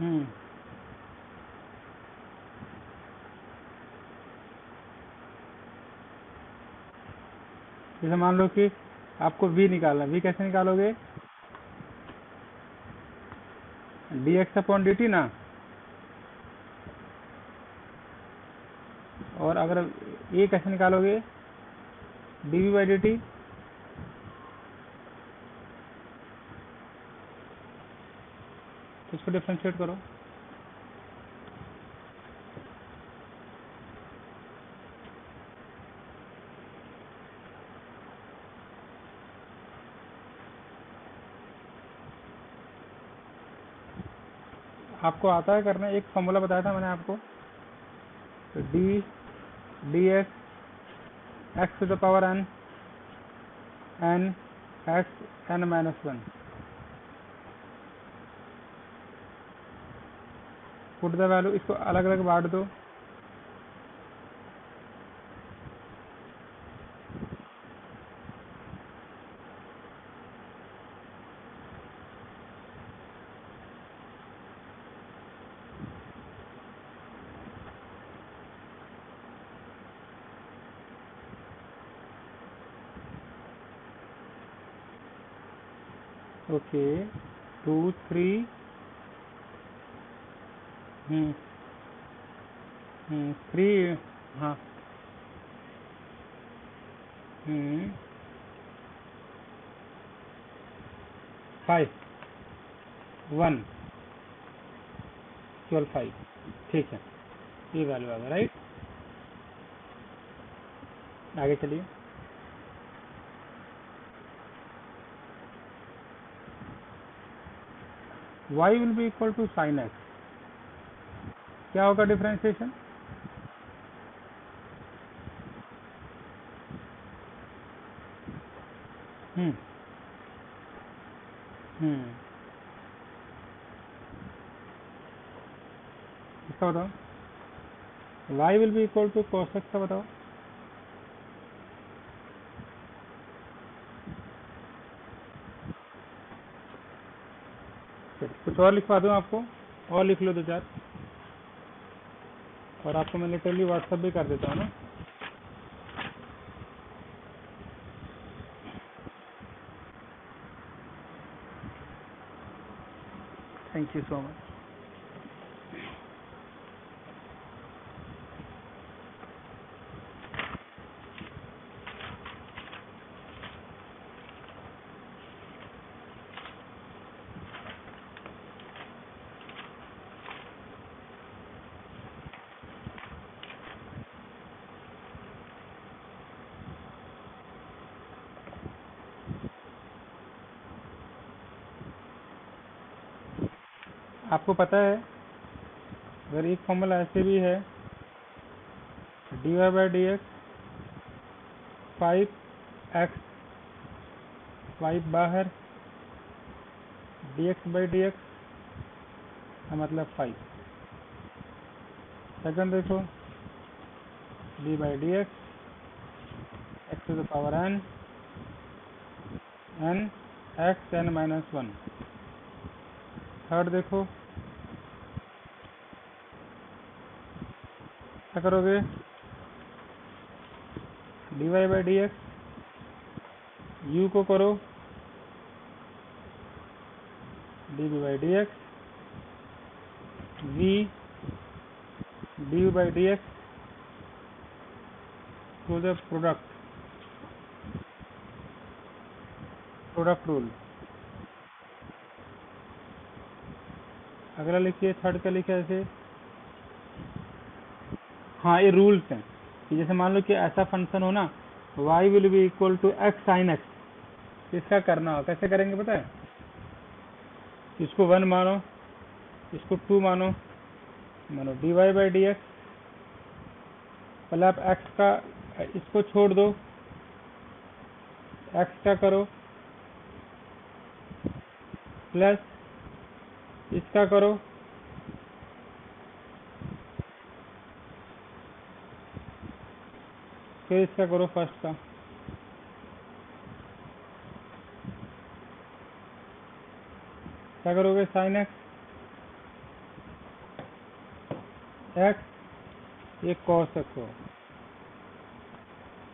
हम्म, जैसे मान लो कि आपको v निकालना, v कैसे निकालोगे, dx अपॉन dt ना, और अगर a कैसे निकालोगे, dv बाई dt। तो इसको डिफ्रेंशिएट करो। आपको आता है करना, एक फॉर्मूला बताया था मैंने आपको, तो d x to the power n n x n minus one, put the value, इसको अलग अलग बांट दो। ओके, 2 3, 3, हाँ, 5 1 12 5, ठीक है, ये वैल्यू आ गया, राइट। आगे चलिए। y will be equal to sine x, क्या होगा डिफ्रेंशिएशन, हम्म हम्म इसका बताओ, y will be equal to cos x का बताओ। कुछ और लिखवा दूँ आपको, और लिख लो दो चार, और आपको मैं लिटरली व्हाट्सएप भी कर देता हूँ ना। Thank you so much. आपको पता है, अगर एक फॉर्मूला ऐसे भी है, d y by d x 5x, 5 बाहर, d x by d x का मतलब 5। सेकंड देखो, d by d x to the power n n x n minus one. Third देखो, क्या करोगे, d y by d x, u को करो d v by d x, v d u by d x to the product rule. अगला लिखिए, third का लिखिए ऐसे, हाँ ये रूल्स हैं कि जैसे मान लो कि ऐसा फंक्शन हो ना, y will be equal to x sine x, इसका करना हो, कैसे करेंगे पता है, इसको 1 मानो, इसको 2 मानो, मानो d y by d x, पहले आप एक्स का, इसको छोड़ दो, एक्स का करो, प्लस इसका करो, फिर इसका करो फर्स्ट का, क्या करोगे, साइन एक्स एक्स, ये कॉस एक्स हो।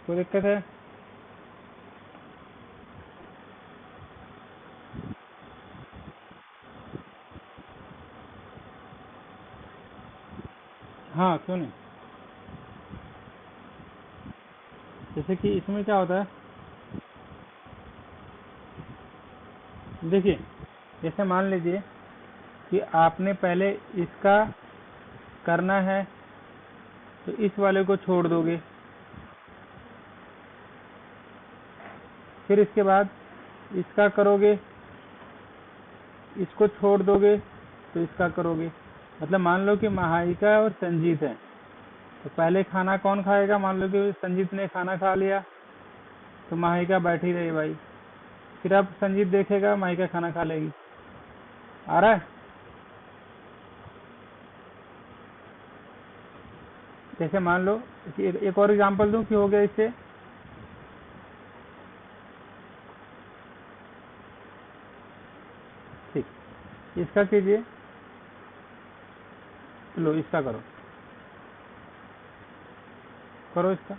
कोई दिक्कत है? हाँ क्यों नहीं। जैसे कि इसमें क्या होता है, देखिए जैसे मान लीजिए कि आपने पहले इसका करना है तो इस वाले को छोड़ दोगे, फिर इसके बाद इसका करोगे, इसको छोड़ दोगे तो इसका करोगे। मतलब मान लो कि महाइका और संजीत है, तो पहले खाना कौन खाएगा? मान लो कि संजीत ने खाना खा लिया तो महाइका बैठी रही भाई, फिर अब संजीत देखेगा महाइका खाना खा लेगी। आ रहा है? जैसे मान लो कि एक और एग्जांपल दूं कि हो गया इससे। ठीक, इसका कीजिए, लो इसका करो, करो इसका।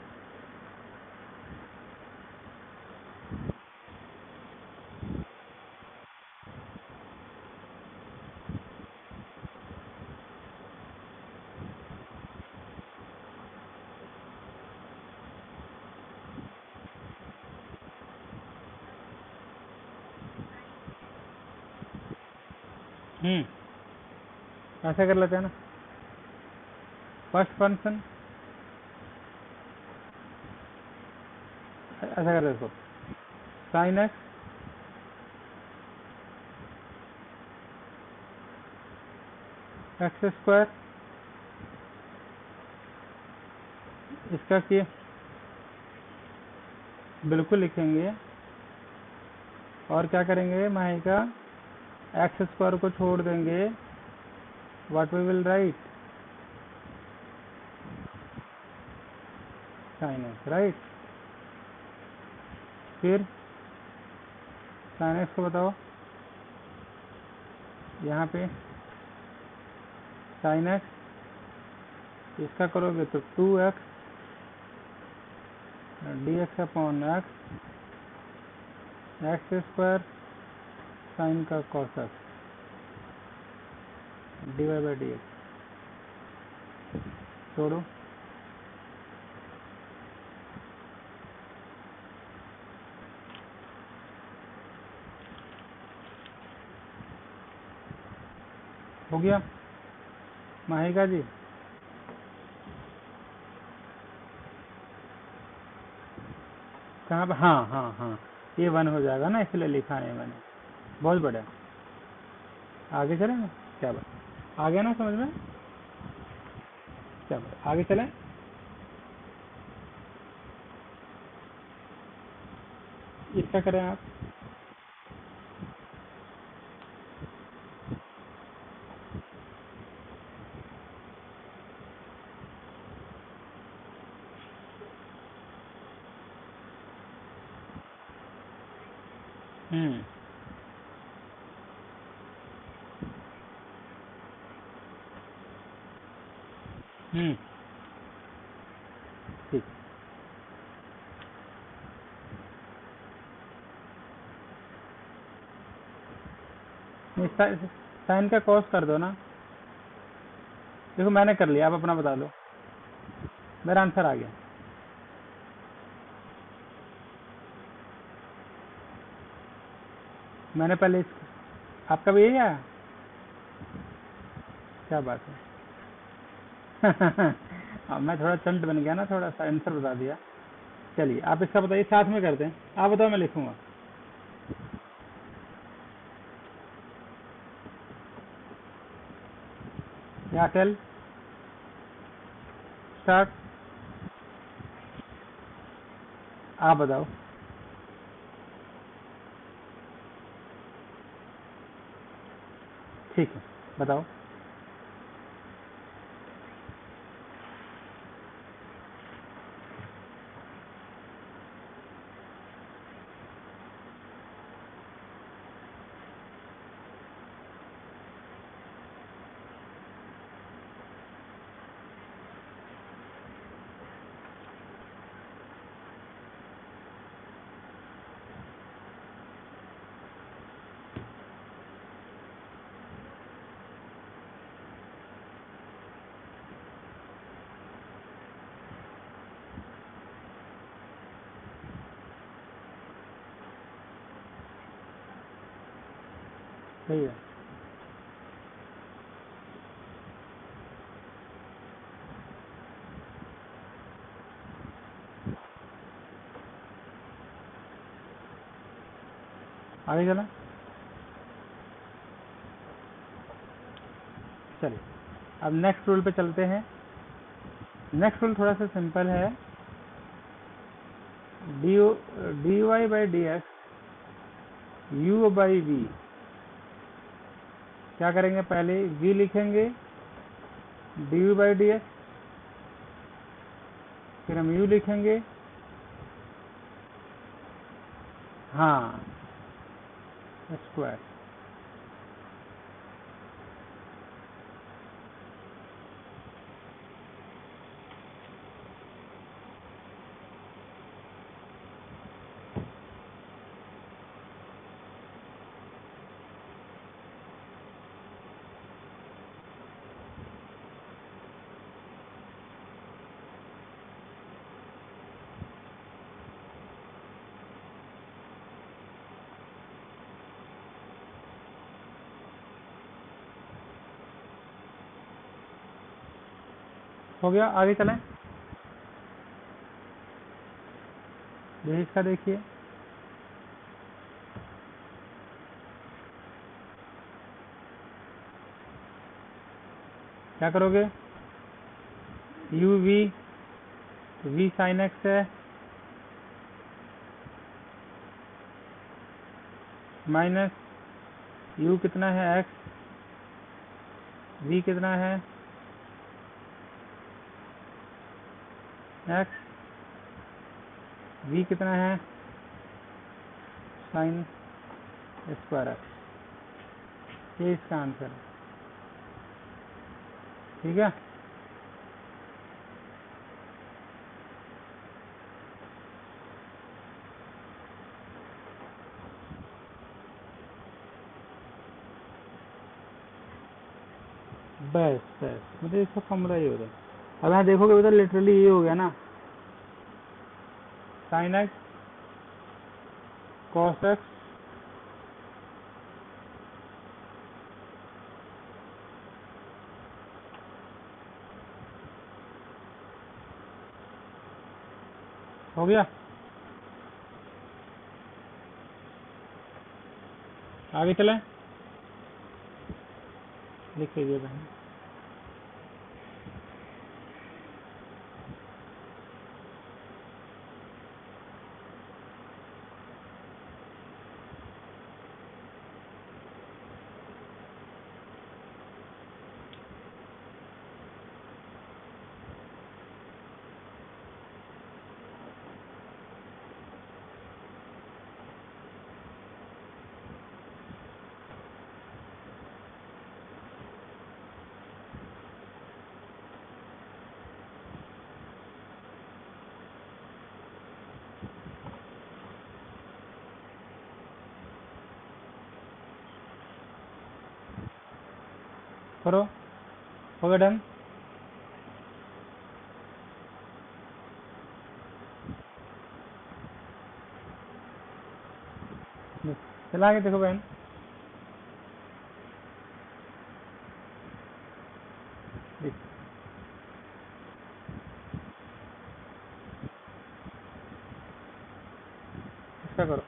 ऐसा कर लेते हैं ना। फर्स्ट फंक्शन ऐसा कर लेते हो, साइन एक्स एक्स स्क्वायर, इसका किए, बिल्कुल लिखेंगे। और क्या करेंगे, माइका एक्स स्क्वायर को छोड़ देंगे, what we will write, sine x, right. फिर साइन एक्स को बताओ, यहाँ पे साइन एक्स, इसका करोगे तो 2x dx upon x square sine का cos x divide by d x, छोड़ो। हो गया माहिका जी? कहाँ पर? हाँ हाँ हाँ, ये 1 हो जाएगा ना, इसलिए लिखा है मैंने। बहुत बढ़िया, आगे चलें ना? क्या बात, आ गया ना समझ में? क्या बात, आगे चलें। इसका करें आप, हम्म हम्म, ठीक। साइन का कॉस कर दो ना। देखो मैंने कर लिया, आप अपना बता दो। मेरा आंसर आ गया। मैंने पहले आपका भी यही आया? क्या बात है। अब मैं थोड़ा चंट बन गया ना, थोड़ा सा आंसर बता दिया। चलिए आप इसका बताइए, साथ में करते हैं। आप बताओ, मैं लिखूंगा। यहाँ टेल स्टार्ट, आप बताओ। ठीक है, बताओ। सही है। आगे चला, चलिए अब नेक्स्ट रूल पे चलते हैं। नेक्स्ट रूल थोड़ा सा सिंपल है, dy by d x u by v. क्या करेंगे, पहले v लिखेंगे dy बाई डी एक्स, फिर हम u लिखेंगे, हाँ स्क्वायर। हो गया, आगे चलें। ये इसका देखिए, क्या करोगे, यू वी साइन एक्स है माइनस यू कितना है एक्स, वी कितना है एक्स, वी कितना है साइन स्क्वायर एक्स। ये इसका आंसर है, ठीक है। बस बस मुझे इसका फॉर्मूला ये हो रहा है। अब यहाँ देखोगे बेटा लिटरली ये हो गया ना, साइन एक्स कॉस एक्स हो गया। आगे चलें, लिख लीजिए बहन। करो, हो गया डन। चला के देखो बहन, इसका करो।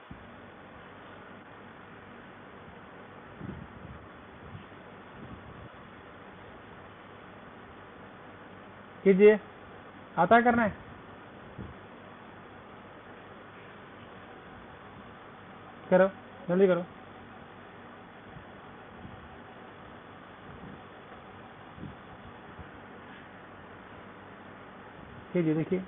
कीजिए, आता है करना है, करो जल्दी करो। कीजिए, देखिए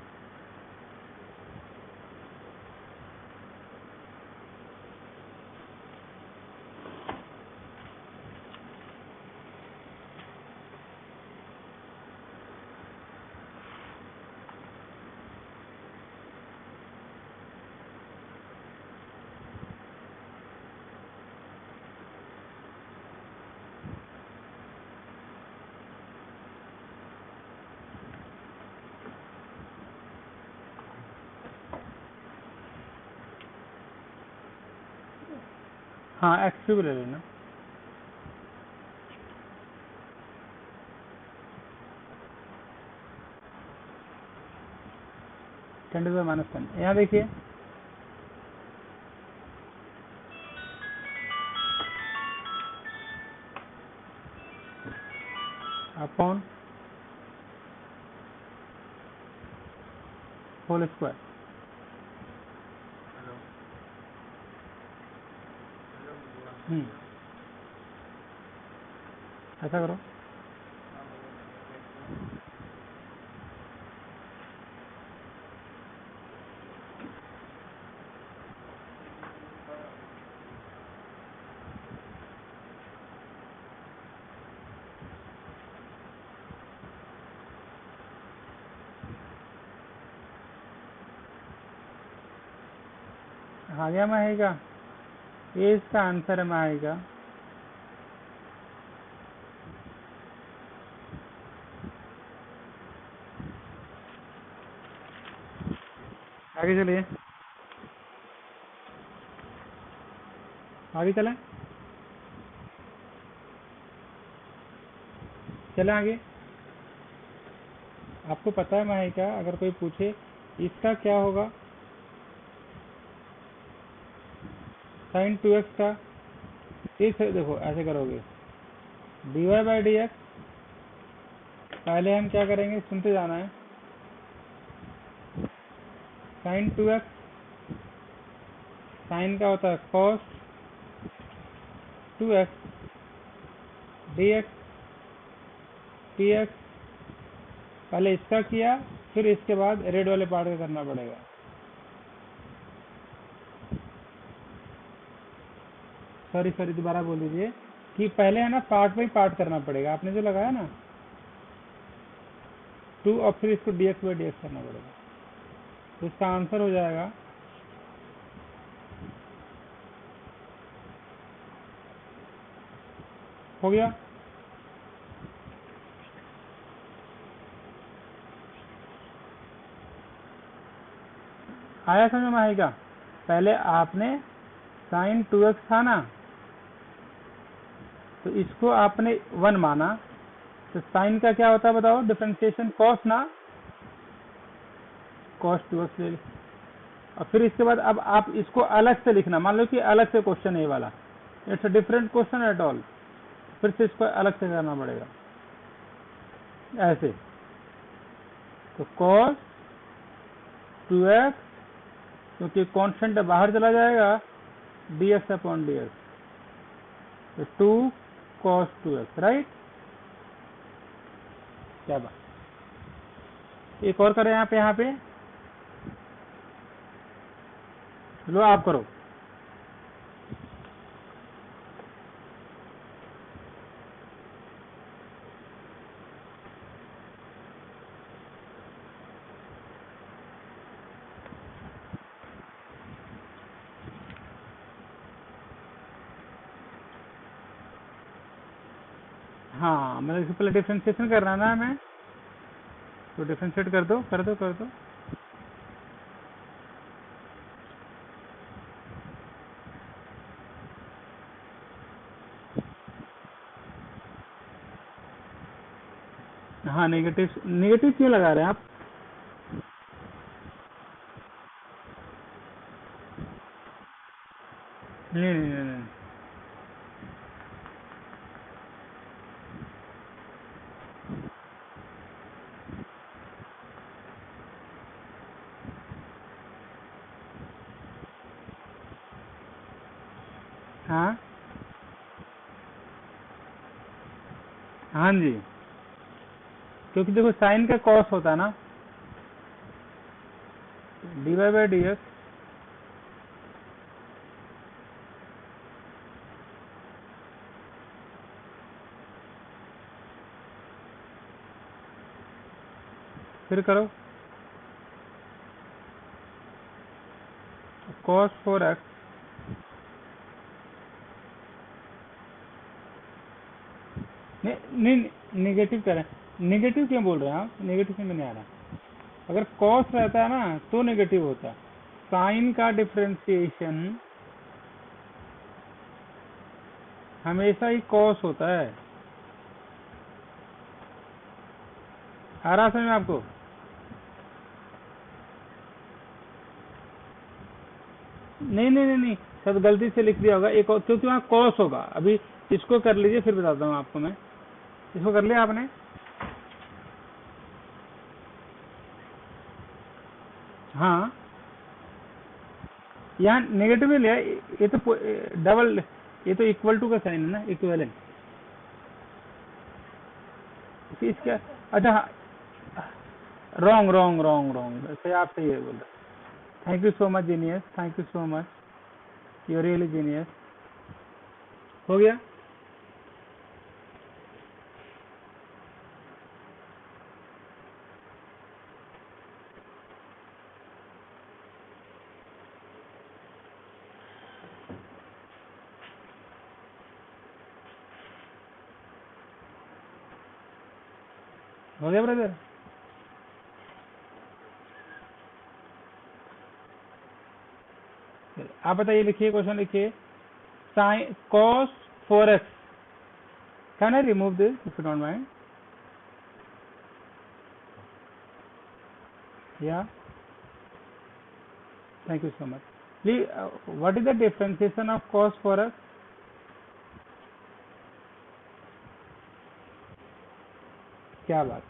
हाँ एक्स क्यूब ले लेना। 10⁻⁻, यहाँ देखिए अपॉन होल स्क्वायर। ऐसा करो, आ गया माहेगा, ये इसका आंसर है माहेगा। आगे चलिए, आगे चलें, चलें आगे। आपको पता है माहेगा, अगर कोई पूछे इसका क्या होगा sin 2x का, इस देखो ऐसे करोगे dy/dx। पहले हम क्या करेंगे, सुनते जाना है। sin 2x, साइन का होता है cos 2x, dx dx। पहले इसका किया, फिर इसके बाद रेड वाले पार्ट का करना पड़ेगा। सॉरी दोबारा बोल दीजिए कि पहले है ना पार्ट बाई पार्ट करना पड़ेगा, आपने जो लगाया ना 2, और फिर इसको dx/dx करना पड़ेगा, तो इसका आंसर हो जाएगा हो गया। आया समझ में आएगा। पहले आपने sin 2x था ना, तो इसको आपने 1 माना, तो साइन का क्या होता है बताओ, डिफरेंशिएशन cos ना, cos 2x ले। और फिर इसके बाद अब आप इसको अलग से लिखना, मान लो कि अलग से क्वेश्चन है ये वाला, it's a different question at all, फिर से इसको अलग से करना पड़ेगा ऐसे। तो cos 2x, क्योंकि कांस्टेंट बाहर चला जाएगा, dx/dx, तो 2 cos 2x, राइट। क्या बात, एक और करें यहाँ पे लो आप करो। हाँ, मतलब इससे पहले डिफ्रेंशिएशन करना ना हमें, तो डिफ्रेंशिएट कर दो कर दो कर दो। हाँ, नेगेटिव क्यों लगा रहे हैं आप? नहीं। हाँ हाँ जी, क्योंकि देखो साइन का कॉस होता है ना, dy/dx, फिर करो cos 4x, नहीं नेगेटिव करें। नेगेटिव क्यों बोल रहे हैं आप? नेगेटिव में नहीं आ रहा। अगर cos रहता है ना तो नेगेटिव होता है। साइन का डिफरेंशिएशन हमेशा ही cos होता है। आ रहा समझ में आपको? नहीं नहीं नहीं नहीं, शायद गलती से लिख दिया होगा एक और, क्योंकि वहाँ कॉस होगा। अभी इसको कर लीजिए, फिर बताता हूँ आपको मैं। इसको कर लिया आपने? हाँ, यहाँ नेगेटिव में लिया, ये तो डबल, ये तो इक्वल टू का साइन है ना, इक्विवेलेंट। इसका अच्छा, रॉन्ग रॉन्ग रॉन्ग रॉन्ग, सही, आप सही है बोल रहे। Thank you so much genius, thank you so much, you really genius. हो गया? हो गया ब्रदर? आप बताइए, लिखिए, क्वेश्चन लिखिए। Sine cos 4x, can I remove this if you don't mind? Yeah, thank you so much. What is the differentiation of cos 4x? क्या बात,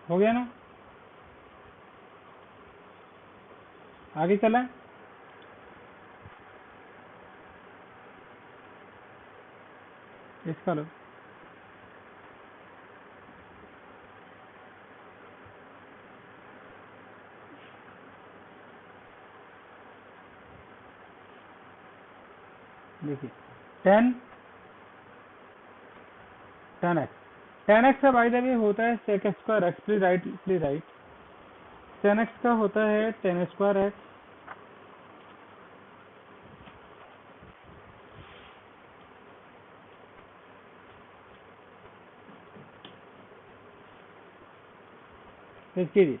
हो गया ना? आगे चला? इसका लो। देखिए, 10 10x का बाय द वे होता है sec square x, please right, please right. 10x का होता है 10 स्क्वायर एक्स, कीजिए।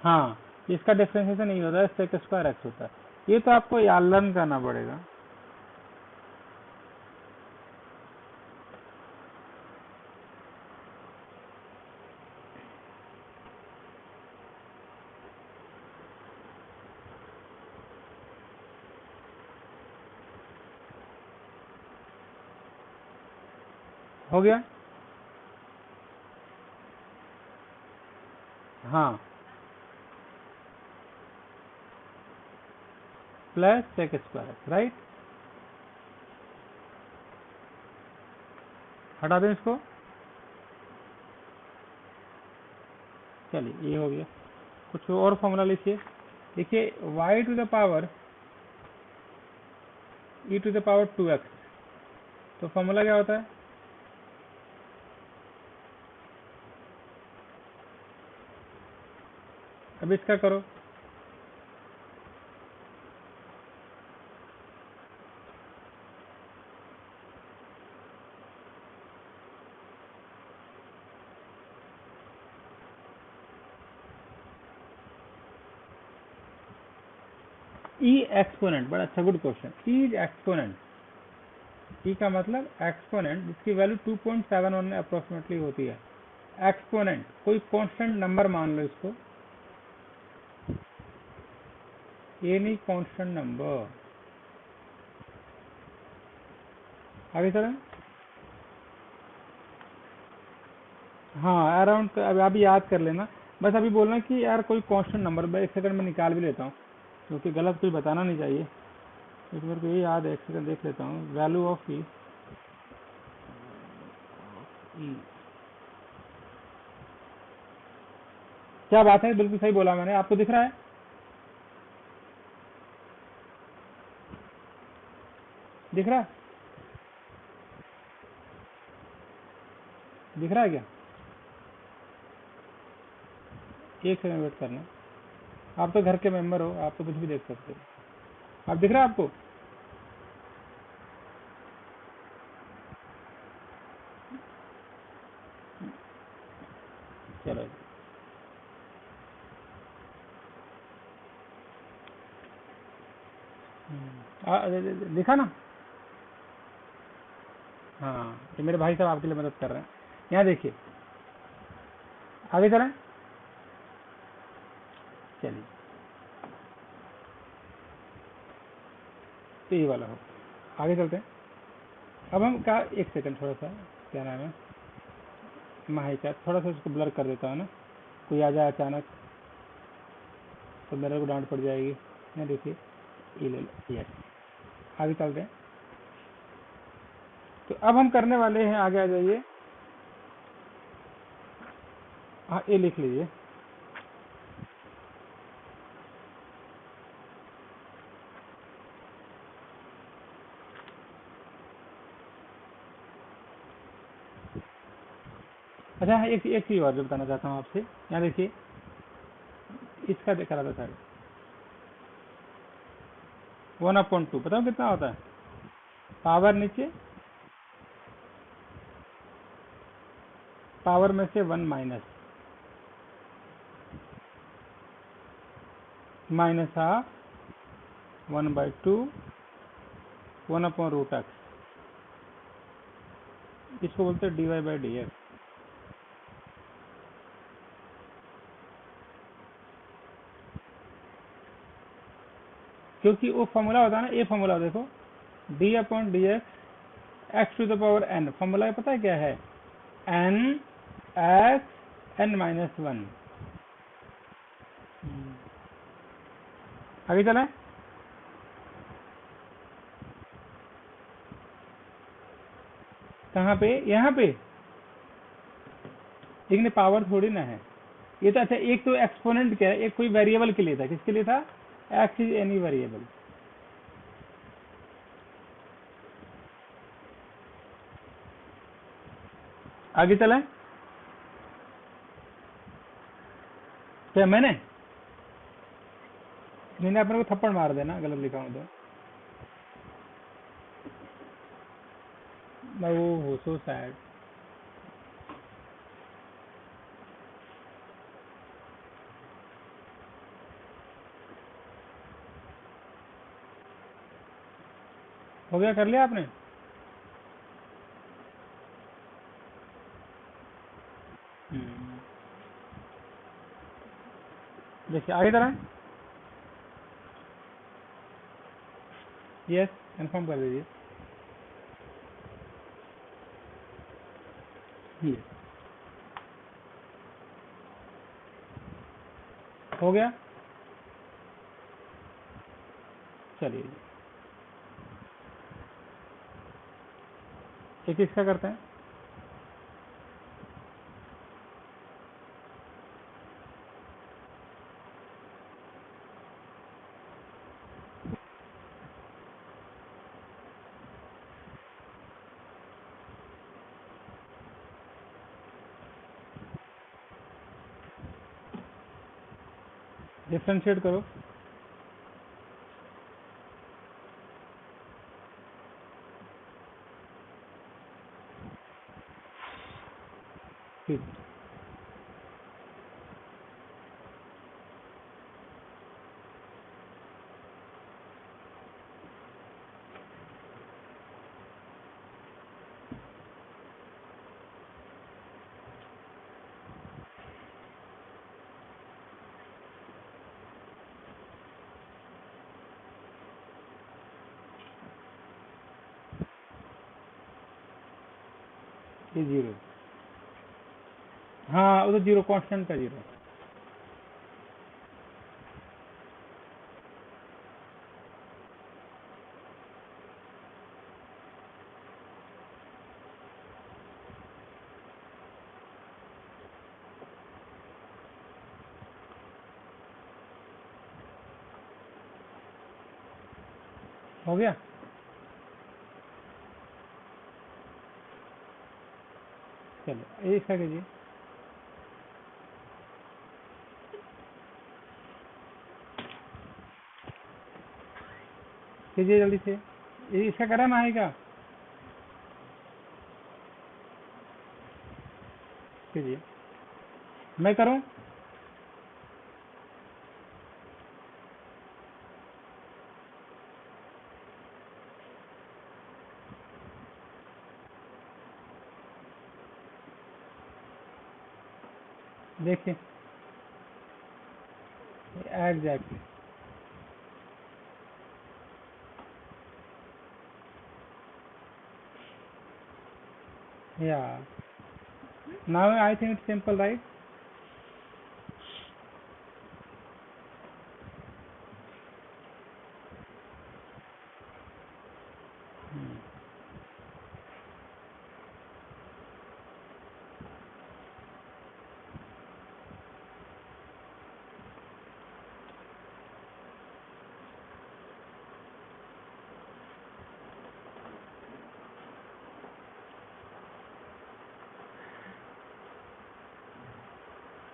हाँ, इसका डिफरेंशिएशन नहीं होता है, sec स्क्वायर एक्स होता है। ये तो आपको याद लर्न करना पड़ेगा। हो गया? हाँ, plus sec square x, right. हटा दें इसको। चलिए, ये हो गया। कुछ और फॉर्मूला लिखिए। देखिए, y to the power e to the power 2x, तो फॉर्मूला क्या होता है? अब इसका करो। ई एक्सपोनेंट, बड़ा अच्छा, गुड क्वेश्चन। ई एक्सपोनेंट, ई का मतलब एक्सपोनेंट जिसकी वैल्यू 2.71 अप्रोक्सीमेटली होती है। एक्सपोनेंट कोई कांस्टेंट नंबर मान लो इसको, एनी कांस्टेंट नंबर। आगे चलें। हाँ, अराउंड, अभी याद कर लेना। बस अभी बोलना कि यार कोई कांस्टेंट नंबर, मैं एक सेकंड में निकाल भी लेता हूँ, क्योंकि गलत कुछ बताना नहीं चाहिए। एक बार को ये याद है, एक सेकंड देख लेता हूँ। वैल्यू ऑफ ई, क्या बात है, बिल्कुल सही बोला मैंने, आपको दिख रहा है? दिख रहा है? दिख रहा है क्या? एक सेकंड वेट करना, आप तो घर के मेंबर हो, आप तो कुछ भी देख सकते हो। आप दिख रहा है आपको? चलो दिखा ना? हाँ, ये मेरे भाई साहब आपके लिए मदद कर रहे हैं। यहाँ देखिए, आगे चलें? चलिए, तो ये वाला हो, आगे चलते हैं। अब हम क्या, एक सेकंड, थोड़ा सा, क्या नाम है, माही का थोड़ा सा उसको ब्लर कर देता हूँ ना, कोई आ जाए अचानक तो मेरे को डांट पड़ जाएगी। यहाँ देखिए, ये ले लो, यस। आगे चलते हैं। तो अब हम करने वाले हैं, आगे आ जाइए। हाँ, ये लिख लीजिए। अच्छा हाँ, एक चीज और जो बताना चाहता हूँ आपसे। यहाँ देखिए, इसका देखा रहा था सर, 1/2 पता है कितना होता है? पावर नीचे, पावर में से 1 माइनस, माइनस हाफ 1/2 1/√x, इसको बोलते हैं dy/dx। क्योंकि वो फॉर्मूला होता है ना, ये फॉर्मूला देखो, d/dx x⁴n, फॉर्मूला पता है क्या है? n x n-1। आगे चलें। कहाँ पे? यहाँ पे, लेकिन पावर थोड़ी ना है ये तो। अच्छा, एक तो एक्सपोनेंट क्या है, एक कोई वेरिएबल के लिए था, किसके लिए था? x is any variable. आगे चलें। क्या मैंने अपने को थप्पड़ मार देना गलत लिखा हूं तो। ओह सो सैड। हो गया, कर लिया आपने? देखिए, आगे चलें। यस, कंफर्म कर दीजिए। ये हो गया। चलिए, एक इसका करते हैं। डिफ्रेंशिएट करो। ठीक, ये जीरो। हाँ, वो तो जीरो, कांस्टेंट का जीरो। हो गया। चलो ये इसका कीजिए, कीजिए जल्दी से। ये इसका करा ना आएगा, कीजिए। मैं करूं? देखिए एग्जैक्टली, या now I think it's simple right.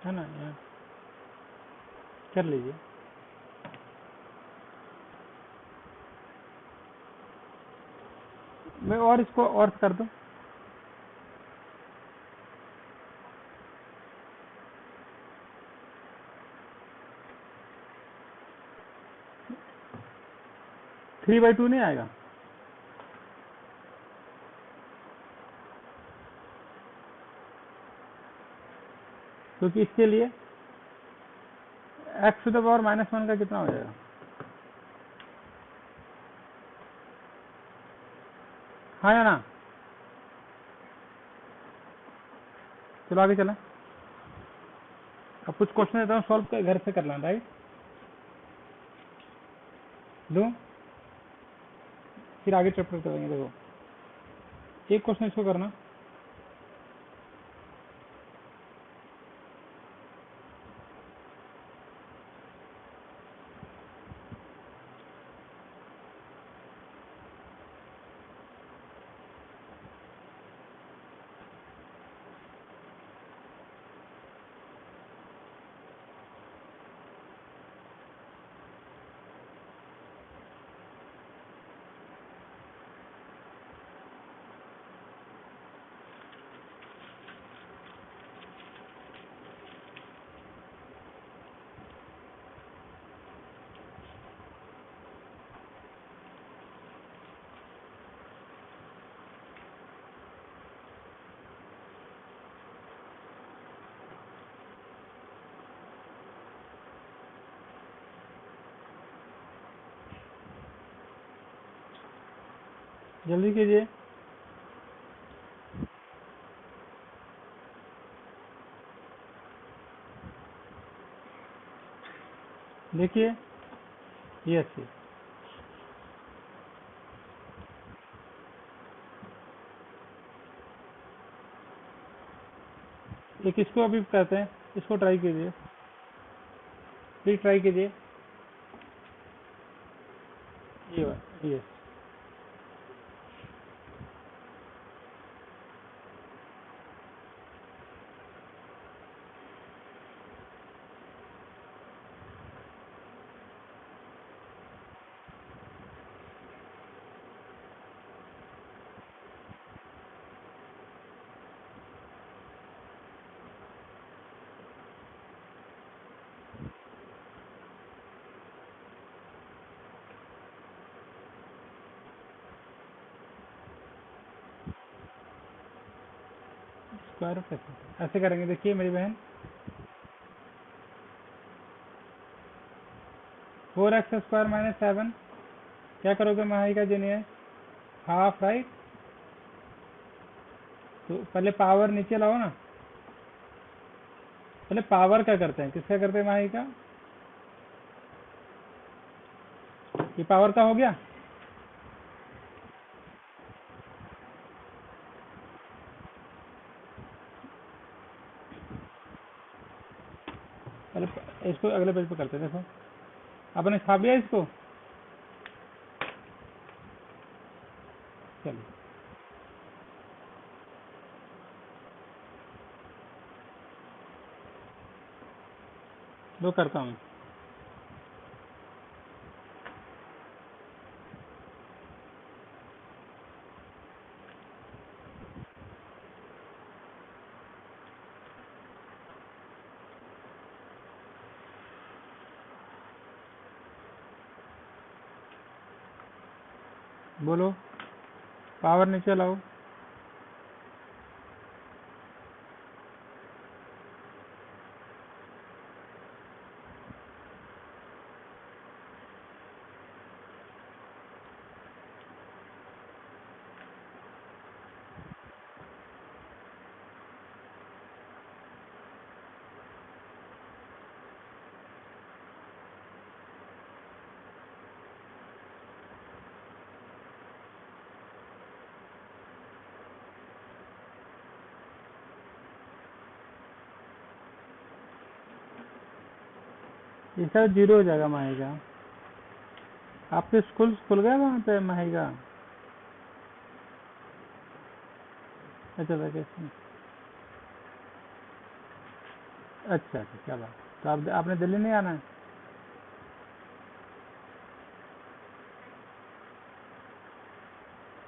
है ना, या कर लीजिए। मैं और इसको और कर दूं? थ्री बाई टू नहीं आएगा? क्योंकि इसके लिए एक्स टू द पावर -1 का कितना हो जाएगा? हाँ या ना? चलो आगे चलें। अब कुछ क्वेश्चन देता हूँ, सॉल्व कर घर से कर लेना, राइट? दूं? फिर आगे चैप्टर करेंगे। देखो एक क्वेश्चन इसको करना। जल्दी कीजिए। देखिए यस, एक इसको अभी कहते हैं, इसको ट्राई कीजिए, प्लीज ट्राई कीजिए। ये यस, स्क्वायर ऑफ ऐसे करेंगे। देखिए मेरी बहन, 4x² - 7 क्या करोगे महाइका जीनियर? Half, right? तो पहले पावर नीचे लाओ ना। पहले पावर का करते हैं, किसका करते हैं महाइका? ये पावर का हो गया। पहले इसको अगले पेज पे करते हैं। देखो आपने छाप दिया इसको, चलिए वो करता हूँ। बोलो, पावर नीचे लाओ। ये सब जीरो हो जाएगा माहेगा। आपके स्कूल खुल गए वहाँ पे माहेगा? अच्छा वैकेशन, अच्छा अच्छा, क्या बात। तो आपने दिल्ली नहीं आना है?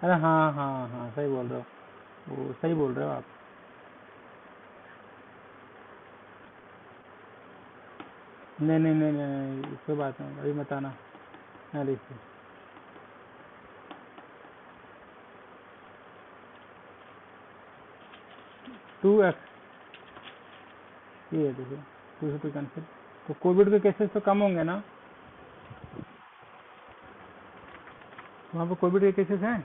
अरे हाँ हाँ हाँ, सही बोल रहे हो, वो सही बोल रहे हो आप। नहीं नहीं नहीं नहीं, कोई बात नहीं, अभी मत आना। हाँ देखिए, 2x, ये है देखिए, 2 से 2 कैंसिल। तो कोविड के केसेस तो कम होंगे ना वहाँ पे? कोविड के केसेस हैं?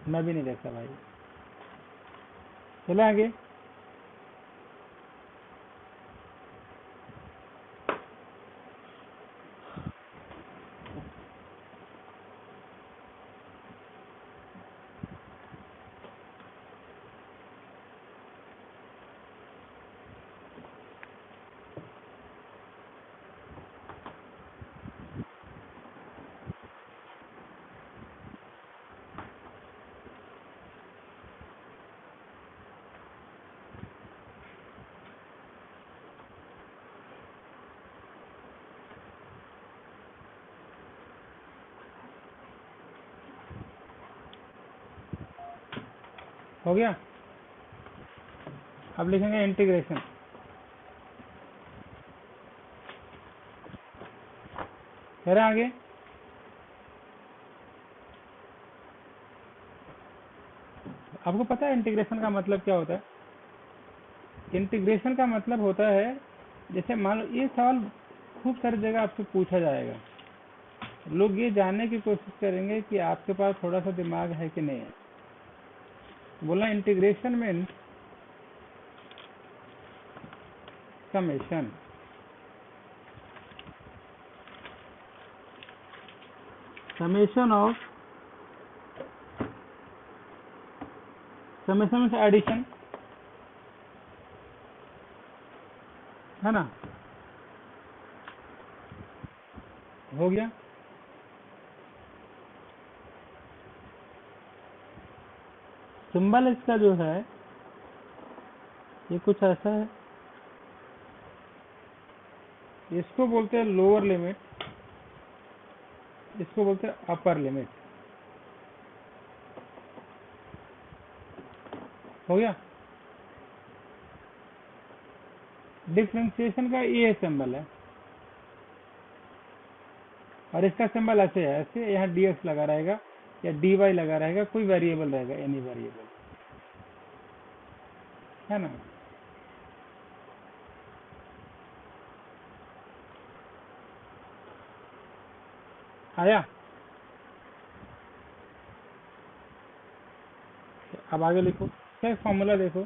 मैं भी नहीं देखता भाई। चले आगे। हो गया, अब लिखेंगे इंटीग्रेशन। कह रहे हैं आगे। आपको पता है इंटीग्रेशन का मतलब क्या होता है? इंटीग्रेशन का मतलब होता है, जैसे मान लो ये सवाल खूब सारी जगह आपसे पूछा जाएगा, लोग ये जानने की कोशिश करेंगे कि आपके पास थोड़ा सा दिमाग है कि नहीं है। बोलना integration means summation, summation of, summation means addition, है ना? हो गया। सिंबल इसका जो है ये कुछ ऐसा है, इसको बोलते हैं लोअर लिमिट, इसको बोलते हैं अपर लिमिट। हो गया। डिफरेंशिएशन का ये सिंबल है, और इसका सिंबल ऐसे है, ऐसे यहाँ dx लगा रहेगा या dy लगा रहेगा, कोई वेरिएबल रहेगा, एनी वेरिएबल, है ना? आया? अब आगे लिखो, क्या फॉर्मूला देखो।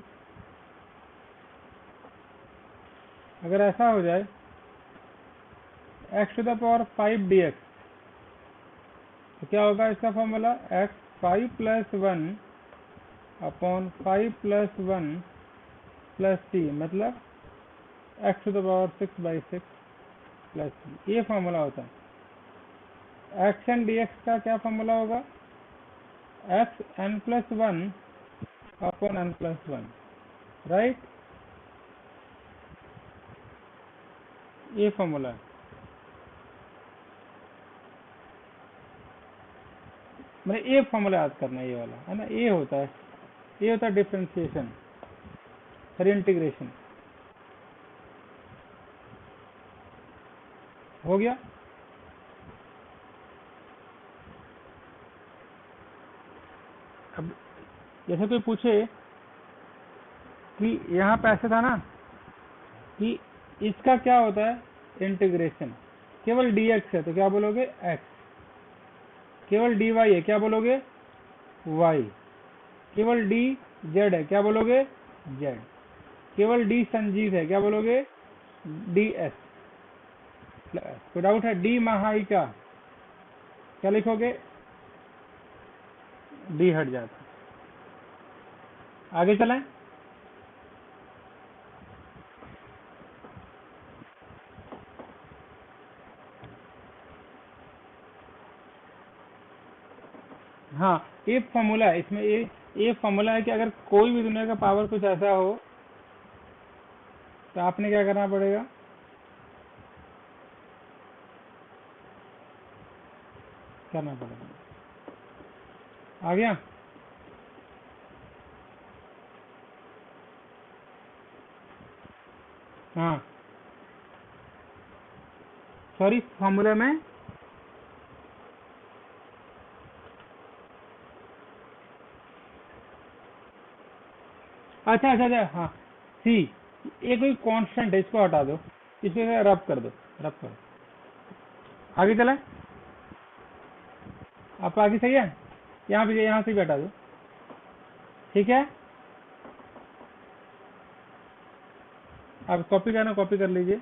अगर ऐसा हो जाए x to the power 5 dx, तो क्या होगा इसका फॉर्मूला? x 5 + 1 अपॉन 5 + 1 + c, मतलब x to the power 6/6 plus, ये फॉर्मूला होता है। एक्स एन डी एक्स का क्या फॉर्मूला होगा? X n plus one upon n plus one, right, ये फॉर्मूला है। मतलब ये फॉर्मूला याद करना है, ये वाला है ना, ये होता है, ये होता है डिफरेंशिएशन, फिर इंटीग्रेशन। हो गया। अब जैसे कोई पूछे कि यहाँ पे ऐसे था ना कि इसका क्या होता है इंटीग्रेशन, केवल dx है तो क्या बोलोगे x, केवल dy है क्या बोलोगे y, केवल dz है क्या बोलोगे z, केवल d संजीत है क्या बोलोगे ds। तो डाउट है d महाई का क्या लिखोगे, d हट जाता। आगे चलें। हाँ, ये फॉर्मूला है इसमें, ये फॉर्मूला है कि अगर कोई भी दुनिया का पावर कुछ ऐसा हो तो आपने क्या करना पड़ेगा, करना पड़ेगा। आ गया। हाँ सॉरी, फॉर्मूला में अच्छा अच्छा अच्छा, हाँ सी, ये कोई कांस्टेंट है, इसको हटा दो, इसको रब कर दो, रब कर दो। आगे चलें। आप आगे सही है, यहाँ से भी हटा दो, ठीक है। आप कॉपी करना, कॉपी कर लीजिए।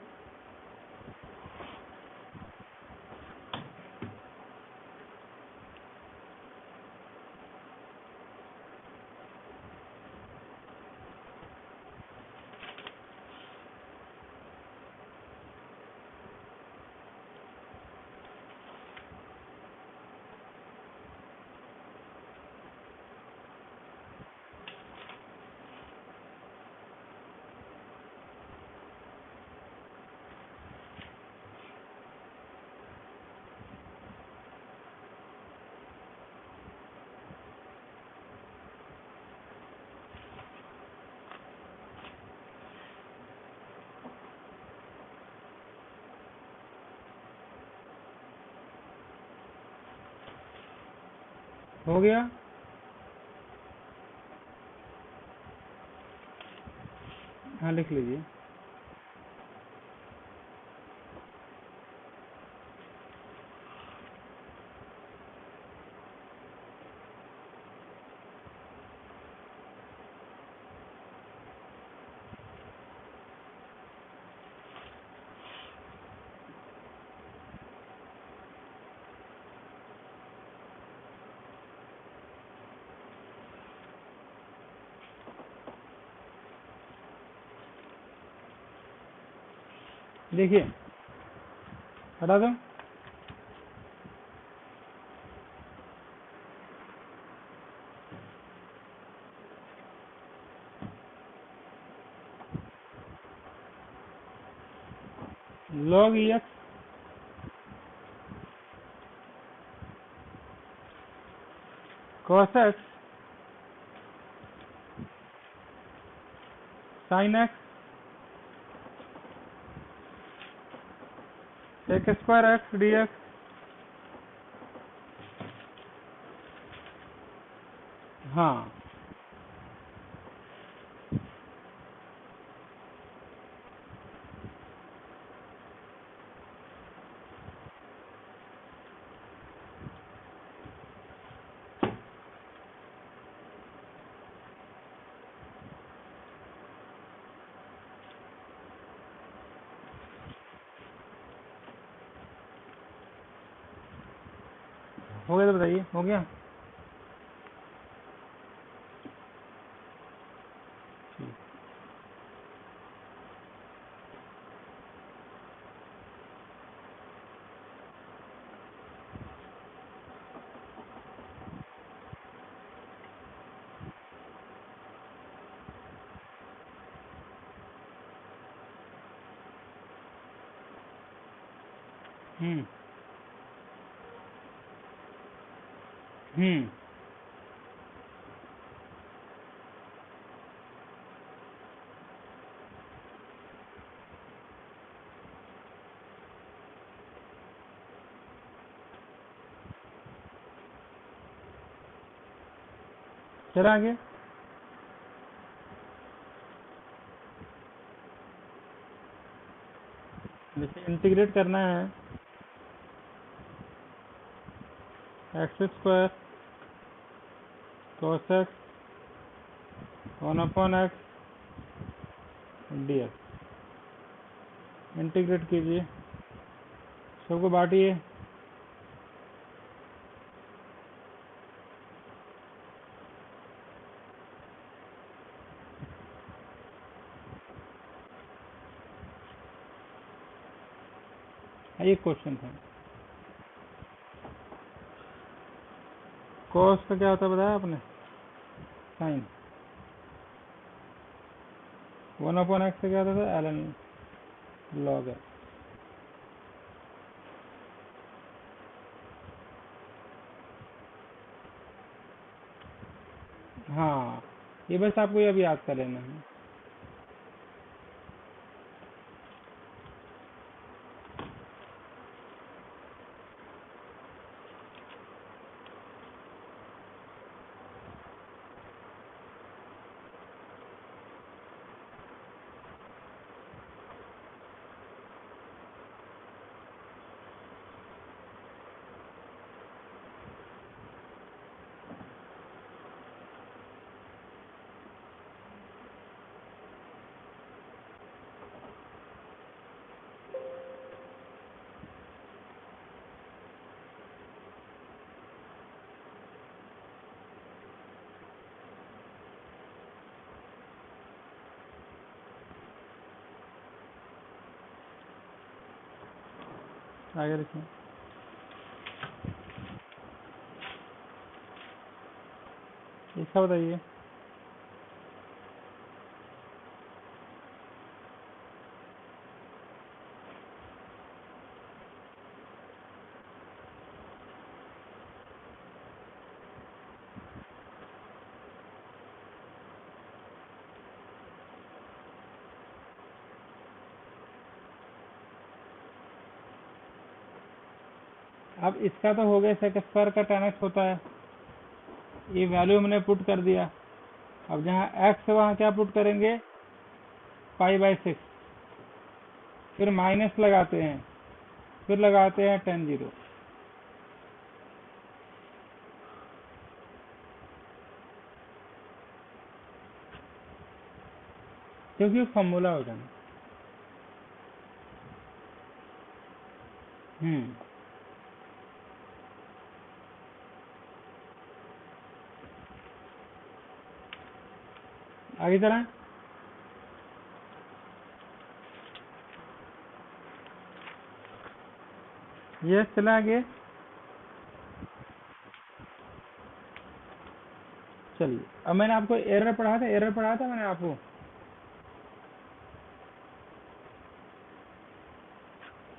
हो गया। हाँ लिख लीजिए। देखिए, हटा दो। log ex cos x sin x sec square x dx। हाँ हो गया, तो बताइए हो गया। हम्म हम्म चला आगे। जैसे इंटीग्रेट करना है x square cos x 1/x dx, integrate कीजिए, सबको बांटिए। एक क्वेश्चन था, कॉस का क्या होता है बताया आपने? साइन। 1/x से क्या होता था? ln log x। हाँ, ये बस आपको ये अभी याद कर लेना है। आगे देखिए, इसका बताइए। अब इसका तो हो गया sec स्क्वायर का tan x होता है, ये वैल्यू हमने पुट कर दिया। अब जहाँ x है वहाँ क्या पुट करेंगे? π/6, फिर माइनस लगाते हैं, फिर लगाते हैं tan 0, क्योंकि फॉर्मूला हो जाना। आगे चलें। ये चला आगे। चलिए, अब मैंने आपको एरर पढ़ा था, एरर पढ़ा था मैंने आपको।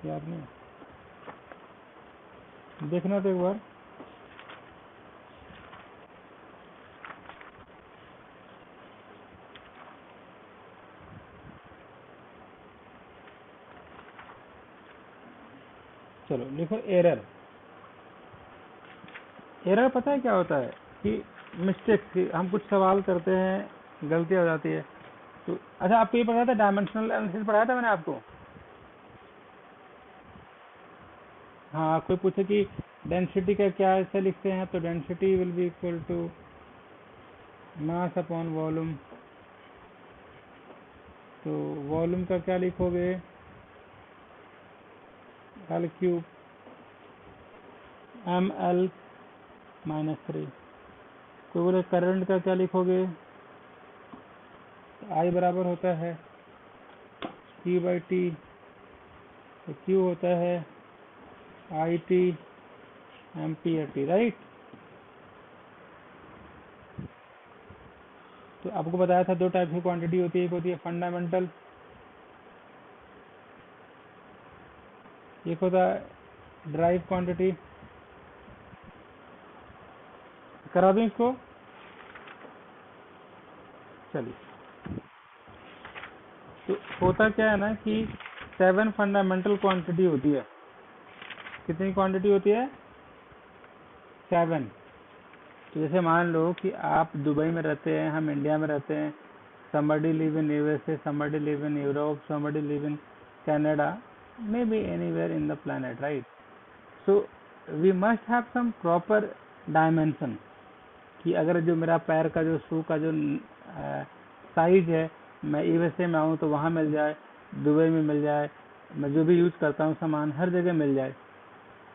याद नहीं? देखना तो एक बार। चलो लिखो एरर। एरर पता है क्या होता है? कि मिस्टेक, हम कुछ सवाल करते हैं, गलती हो जाती है। तो अच्छा, आपको ये पता था डायमेंशनल एनालिसिस पढ़ाया था मैंने आपको? हाँ, कोई पूछे कि डेंसिटी का क्या ऐसे लिखते हैं, तो density will be equal to mass upon volume. तो वॉल्यूम का क्या लिखोगे? L cube ml-3। कोई बोले करंट का क्या लिखोगे? आई बराबर होता है Q/T, तो Q होता है IT एम्पियर टी, राइट। तो आपको बताया था दो टाइप की क्वांटिटी होती है, एक होती है फंडामेंटल, एक होता है ड्राइव क्वांटिटी करा दूं इसको। चलिए, तो होता क्या है ना कि 7 फंडामेंटल क्वांटिटी होती है। कितनी क्वांटिटी होती है? 7। तो जैसे मान लो कि आप दुबई में रहते हैं, हम इंडिया में रहते हैं, somebody live in USA, somebody live in Europe, somebody live in Canada, maybe anywhere in the planet, right? So we must have some proper dimension कि अगर जो मेरा पैर का जो शू का जो साइज है, मैं यूएसए में आऊँ तो वहाँ मिल जाए, दुबई में मिल जाए, मैं जो भी यूज करता हूँ सामान हर जगह मिल जाए।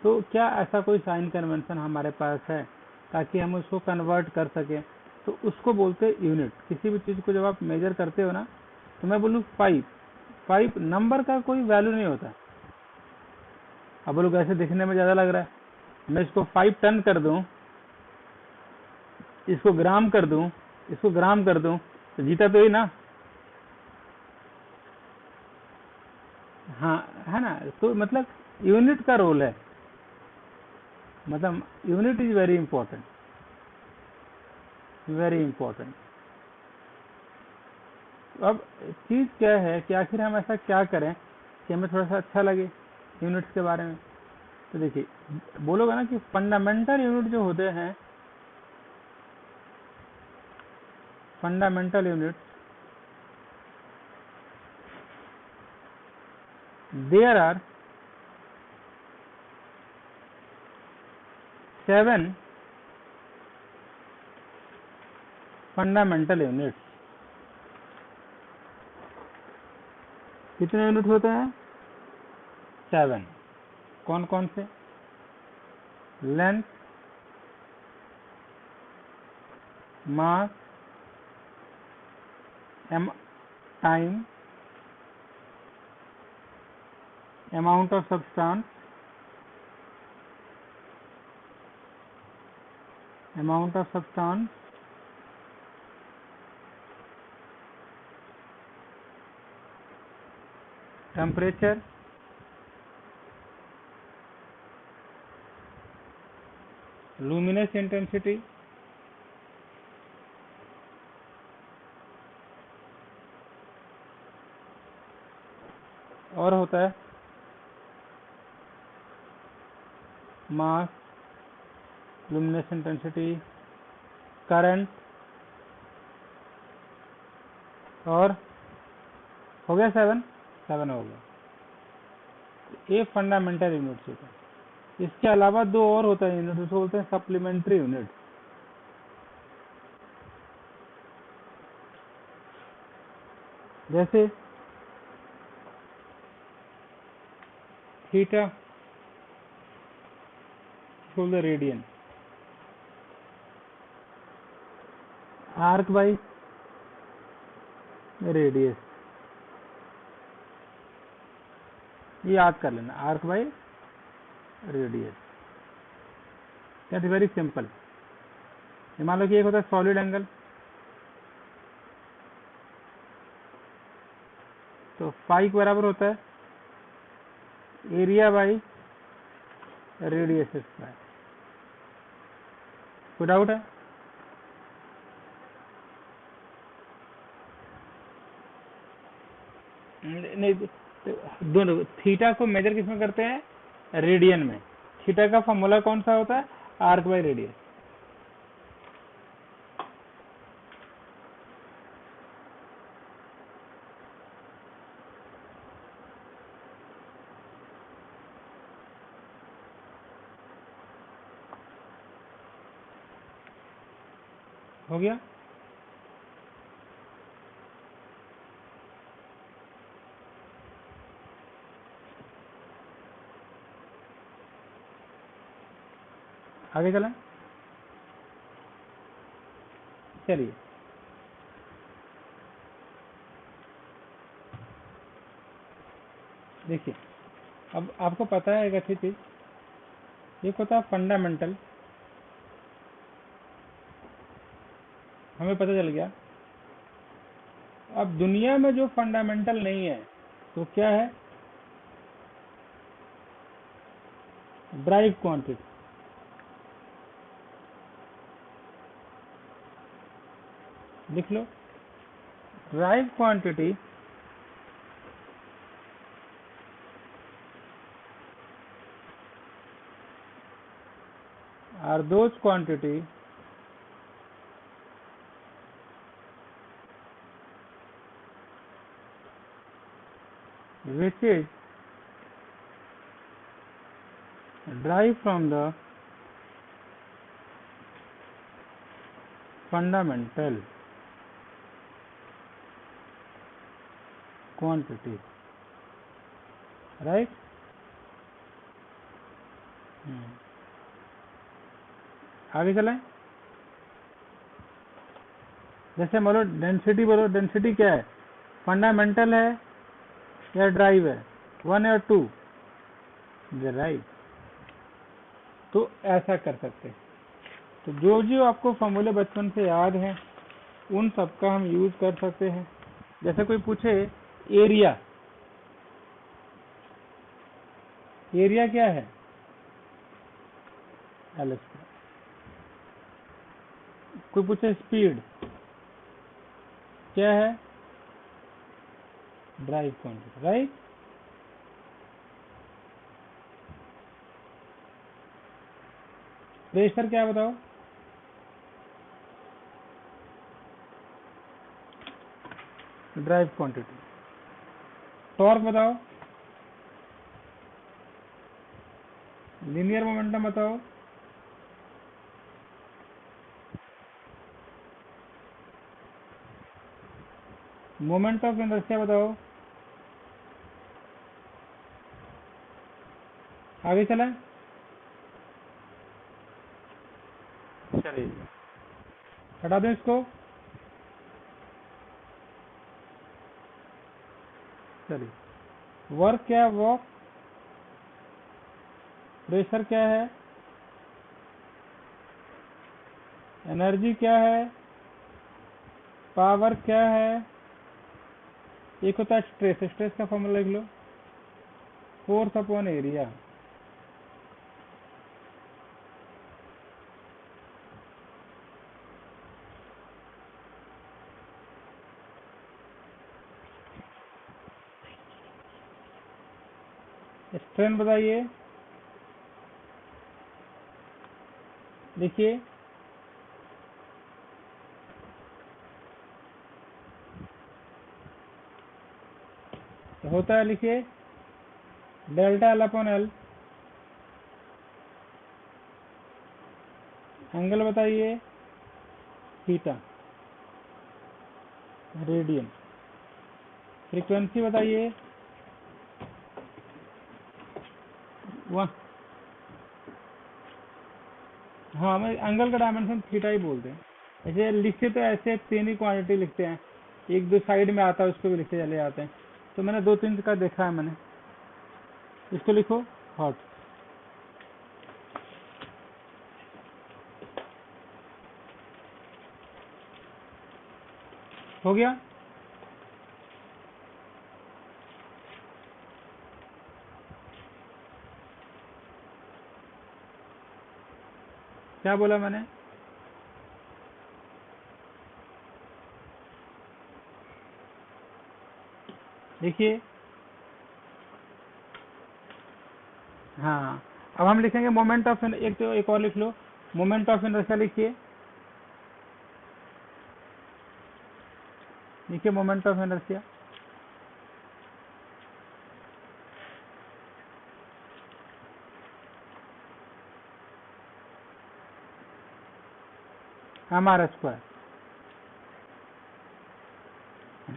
तो क्या ऐसा कोई साइन कन्वेंशन हमारे पास है ताकि हम उसको कन्वर्ट कर सकें? तो उसको बोलते हैं यूनिट। किसी भी चीज़ को जब आप मेजर करते हो ना, तो मैं बोलूँ 5 नंबर का कोई वैल्यू नहीं होता। अब बोलो ऐसे दिखने में ज़्यादा लग रहा है, मैं इसको 5 टन कर दूं, इसको ग्राम कर दूं, इसको ग्राम कर दूं, तो जीता तो ही ना। हाँ, है ना। तो मतलब यूनिट का रोल है, मतलब unit is very important, very important. अब चीज क्या है कि आखिर हम ऐसा क्या करें कि हमें थोड़ा सा अच्छा लगे यूनिट्स के बारे में। तो देखिए, बोलोगे ना कि फंडामेंटल यूनिट जो होते हैं, fundamental unit, there are 7 fundamental units. कितने यूनिट होते हैं? 7। कौन कौन से? Length, mass, time, amount of substance, amount of substance, temperature, luminous intensity, और होता है मास, लुमिनस इंटेंसिटी, करंट, और हो गया 7 हो गया। ये फंडामेंटल यूनिट्स होता है। इसके अलावा 2 और होता है यूनिट, उसको बोलते हैं सप्लीमेंट्री यूनिट। जैसे थीटा बोल the radian, arc by radius, ये याद कर लेना, arc by radius. That is very simple. मान लो कि एक होता है सॉलिड एंगल, तो फाई के बराबर होता है एरिया बाई रेडियस स्क्वायर। कोई डाउट है? नहीं, दोनों थीटा को मेजर किसमें करते हैं? रेडियन में। थीटा का फॉर्मूला कौन सा होता है? Arc by radius. हो गया। आगे चलें। चलिए, देखिए, अब आपको पता है एक अच्छी चीज, एक होता है फंडामेंटल, हमें पता चल गया। अब दुनिया में जो फंडामेंटल नहीं है तो क्या है? ड्राइव क्वांटिटी, लिख लो। Derived quantity are those quantity which is derived from the fundamental quantity, right? आगे चलें। जैसे बोलो डेंसिटी, बोलो डेंसिटी क्या है, फंडामेंटल है या ड्राइव है, 1 या 2, राइट। तो ऐसा कर सकते हैं। तो जो जो आपको फॉर्मूले बचपन से याद हैं उन सबका हम यूज कर सकते हैं। जैसे कोई पूछे एरिया, एरिया क्या है, एल स्क्वायर। कोई पूछे स्पीड क्या है, ड्राइव क्वांटिटी, राइट। प्रेशर क्या बताओ, ड्राइव क्वांटिटी। टॉर्क बताओ, लीनियर मोमेंटम बताओ, मोमेंट ऑफ इनर्शिया बताओ। आगे चलें, चलिए हटा दें इसको। चलिए, वर्क क्या है, वॉक। प्रेशर क्या है, एनर्जी क्या है, पावर क्या है। एक होता है स्ट्रेस, स्ट्रेस का फॉर्मूला लिख लो, फोर्स अपॉन एरिया। स्ट्रेन बताइए, देखिए होता है, लिखिए delta L upon L. Angle बताइए, थीटा, रेडियन। फ्रीक्वेंसी बताइए, 1। हाँ, मैं एंगल का डायमेंशन थीटा ही बोलते हैं। ऐसे लिखते तो ऐसे 3 ही क्वांटिटी लिखते हैं, एक दो साइड में आता है उसको भी लिखते चले जाते हैं। तो मैंने 2-3 का देखा है मैंने। इसको लिखो हॉट। हो गया। क्या बोला मैंने, देखिए। हाँ, अब हम लिखेंगे मोमेंट ऑफ, एक तो एक और लिख लो, मोमेंट ऑफ इनर्शिया लिखिए। लिखिए मोमेंट ऑफ इनर्शिया। हमारा स्क्वायर,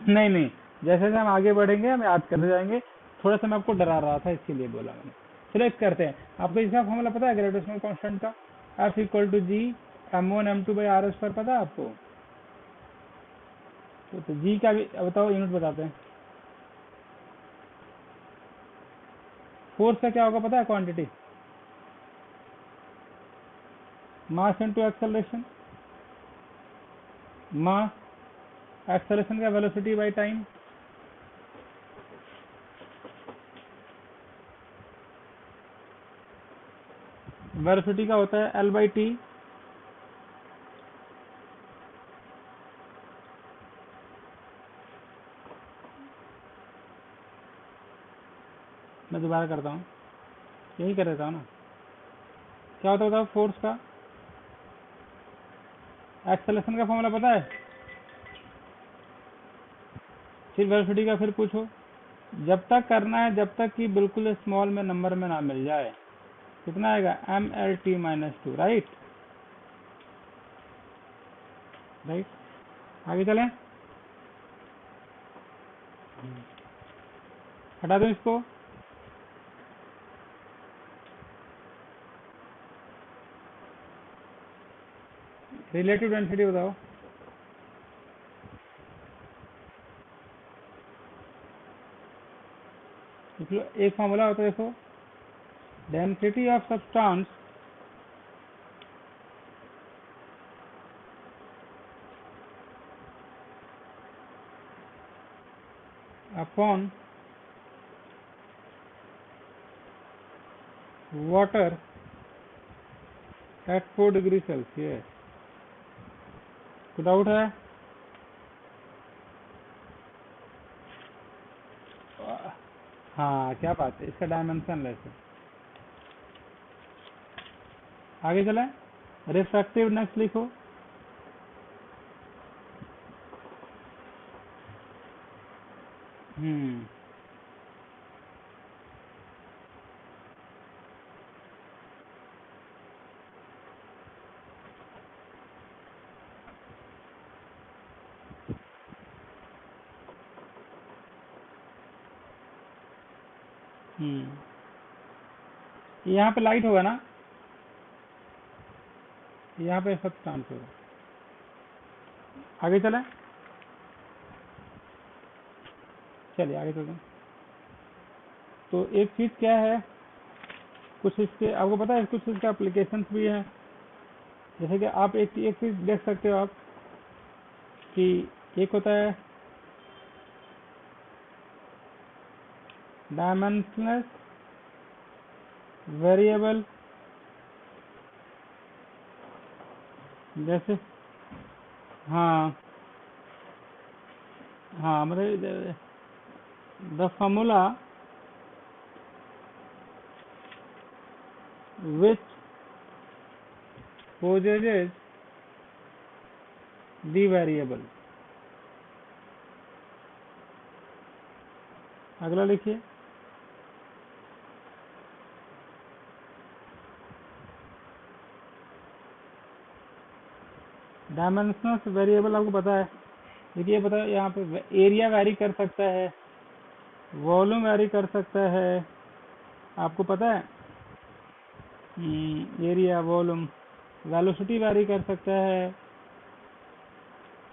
नहीं नहीं, जैसे जैसे हम आगे बढ़ेंगे हम याद करते जाएंगे। थोड़ा सा मैं आपको डरा रहा था, इसके लिए बोला मैंने। चलो एक करते हैं। आपको इसका फॉर्मूला पता है ग्रेविटेशनल कांस्टेंट का, F equal to G m1 m2 by r square, पता है आपको? तो जी का भी बताओ, यूनिट बताते हैं। फोर्स का क्या होगा पता है, क्वांटिटी, मास इनटू एक्सेलरेशन। मास, एक्सेलरेशन का वेलोसिटी बाई टाइम। वेलोसिटी का होता है L/T, मैं दोबारा करता हूँ, यही कर देता हूँ ना। क्या होता है फोर्स का? एक्सेलरेशन का फॉर्मूला पता है? फिर वेलोसिटी का फिर पूछो। जब तक करना है जब तक कि बिल्कुल स्मॉल में नंबर में ना मिल जाए। कितना आएगा? mlt-2, right. राइट, आगे चलें। हटा दो इसको। रिलेटिव डेंसिटी बताओ। एक फॉर्मूला होता है, देखो, density of substance upon water at 4 degree Celsius. कोई डाउट है? हाँ, क्या बात है, इसका डायमेंशन लेस है। आगे चलें। रिफ्रैक्टिवनेस लिखो। हम्म यहाँ पे लाइट होगा ना, यहाँ पे सब्सटेंस होगा। आगे चलें। चलिए आगे चलते हैं। तो एक चीज क्या है, कुछ इसके आपको पता है, कुछ इसके एप्लीकेशंस भी हैं। जैसे कि आप एक चीज देख सकते हो आप, कि एक होता है डायमेंशनलेस वेरिएबल, जैसे, हाँ हाँ, मतलब the formula which possesses the variable। अगला लिखिए। डायमेंशनल वेरिएबल आपको पता है। देखिए पता है, यहाँ पे एरिया वैरी कर सकता है, वॉल्यूम वैरी कर सकता है, आपको पता है। एरिया, वॉल्यूम, वेलोसिटी वैरी कर सकता है,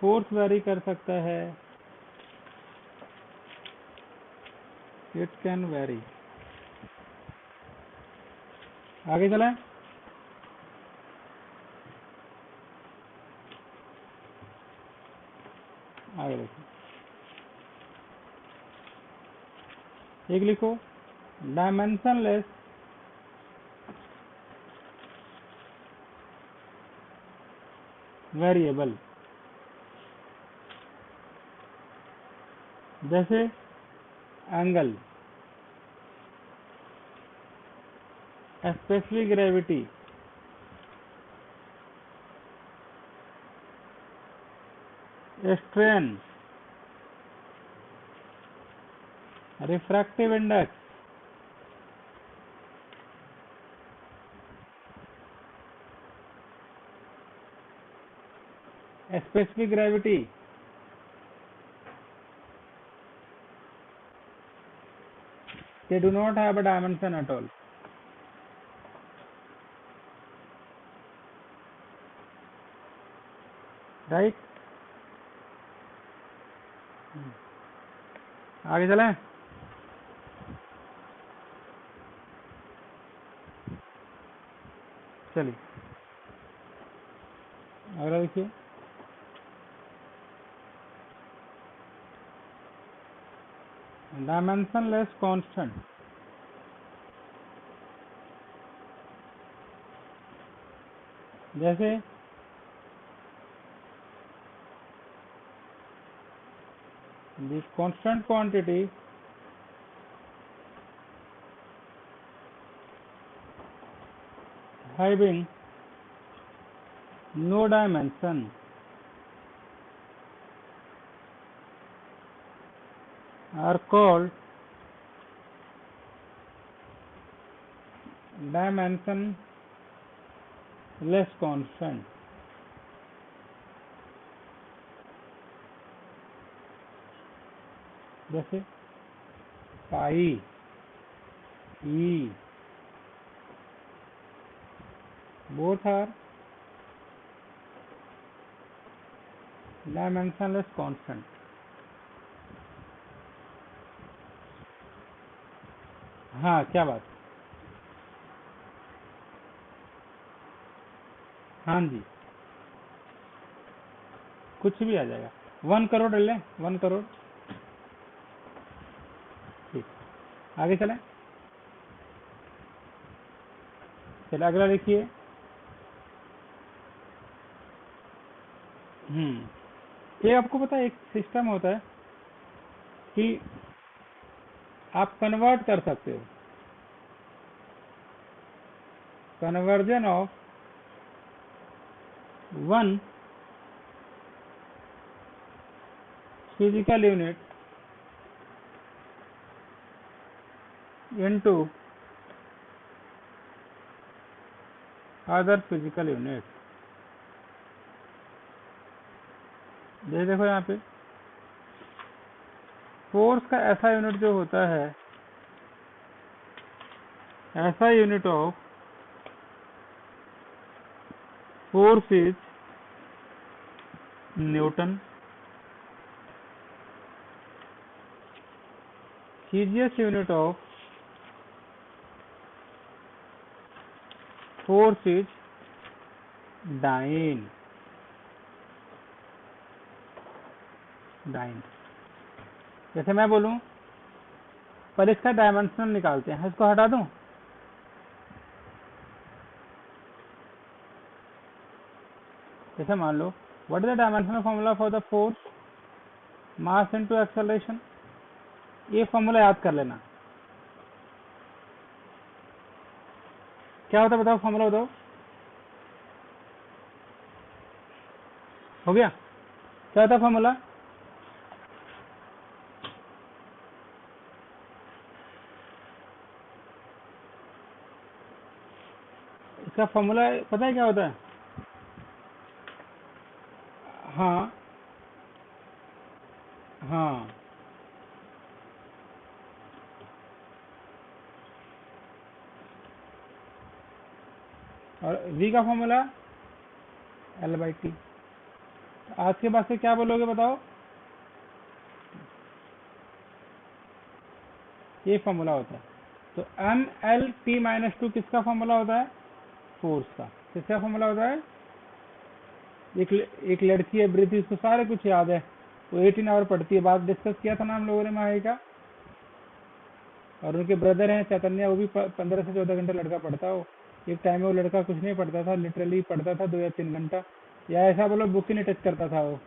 फोर्स वैरी कर सकता है, इट कैन वैरी। आगे चलें। आगे देखो, एक लिखो, डायमेंशनलेस वेरिएबल, जैसे angle, specific gravity, strain, refractive index, specific gravity, they do not have a dimension at all, right। आगे चलें। चलिए अगला देखिए, डायमेंशनलेस कांस्टेंट। जैसे the constant quantity having no dimension are called dimensionless constant. जैसे पाई, ई, both are dimensionless constant. हाँ, क्या बात? हाँ जी, कुछ भी आ जाएगा। 1 करोड़ ले, 1 करोड़। ठीक, आगे चलें। चलिए अगला देखिए। ये आपको पता है एक सिस्टम होता है कि आप कन्वर्ट कर सकते हो, conversion of 1 physical unit into other physical unit. ये देखो यहाँ पे फोर्स का ऐसा यूनिट जो होता है, ऐसा unit of force is Newton, easiest unit of force is dyne. जैसे मैं बोलूं, पर इसका डायमेंशनल निकालते हैं, इसको हटा दूं, जैसे मान लो what is the dimensional formula for the force mass into acceleration. ये फॉर्मूला याद कर लेना। क्या होता है बताओ, फॉर्मूला बताओ। हो गया? क्या होता है फॉर्मूला? इसका फॉर्मूला पता है क्या होता है? हाँ हाँ, और v का फॉर्मूला L/T। आज के बाद से क्या बोलोगे बताओ? ये फॉर्मूला होता है। तो MLT-2 किसका फॉर्मूला होता है? फोर्स का। किसका फॉर्मूला होता है? एक लड़की है ब्रिथी, उसको सारे कुछ याद है, वो 18 आवर पढ़ती है। बात डिस्कस किया था ना हम लोगों ने माही का। और उनके ब्रदर हैं चैतन्य, वो भी 15 से 14 घंटे लड़का पढ़ता हो। एक टाइम में वो लड़का कुछ नहीं पढ़ता था, लिटरली पढ़ता था 2 या 3 घंटा, या ऐसा बोलो बुक ही नहीं टच करता था वो,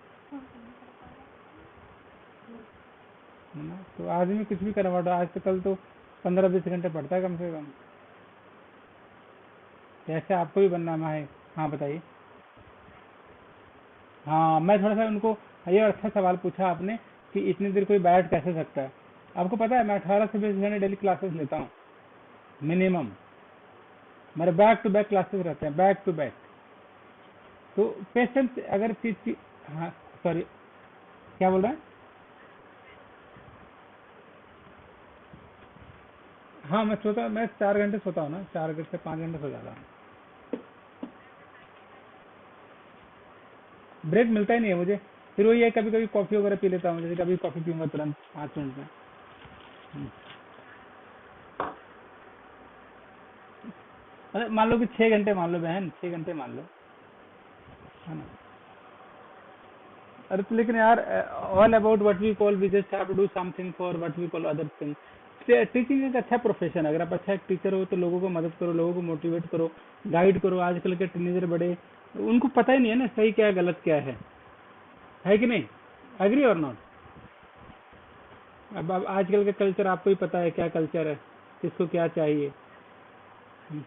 है ना। तो आदमी कुछ भी करवा आज तो कल तो 15-20 घंटे पढ़ता है कम से कम। कैसे आपको भी बनना है? हाँ बताइए। हाँ, मैं थोड़ा सा उनको, ये अच्छा सवाल पूछा आपने कि इतनी देर कोई बैठ कैसे सकता है। आपको पता है मैं 18 से 20 घंटे डेली क्लासेस लेता हूँ मिनिमम। मेरे बैक टू बैक क्लासेस रहते हैं, बैक टू बैक। तो पेशेंस अगर चीज, हाँ सॉरी, क्या बोल रहे हैं? हाँ मैं 4 घंटे सोता हूँ ना, 4 घंटे से 5 घंटे सो जाता हूँ। ब्रेक मिलता ही नहीं है मुझे। फिर वही है, कभी कभी कॉफी वगैरह पी लेता हूँ, जैसे कभी कॉफी पीऊंगा तुरंत 5 मिनट में। मतलब मान लो कि 6 घंटे मान लो बहन, 6 घंटे मान लो, है ना। अरे तो लेकिन यार, all about what we call, we just have to do something for what we call other thing. Teaching एक अच्छा प्रोफेशन है। अगर आप अच्छा एक टीचर हो तो लोगों को मदद करो, लोगों को मोटिवेट करो, गाइड करो। आजकल के टीनेजर बड़े उनको पता ही नहीं है ना सही क्या है गलत क्या है कि नहीं? एग्री और नॉट? अब आजकल का कल्चर आपको ही पता है क्या कल्चर है, किसको क्या चाहिए। हम्म।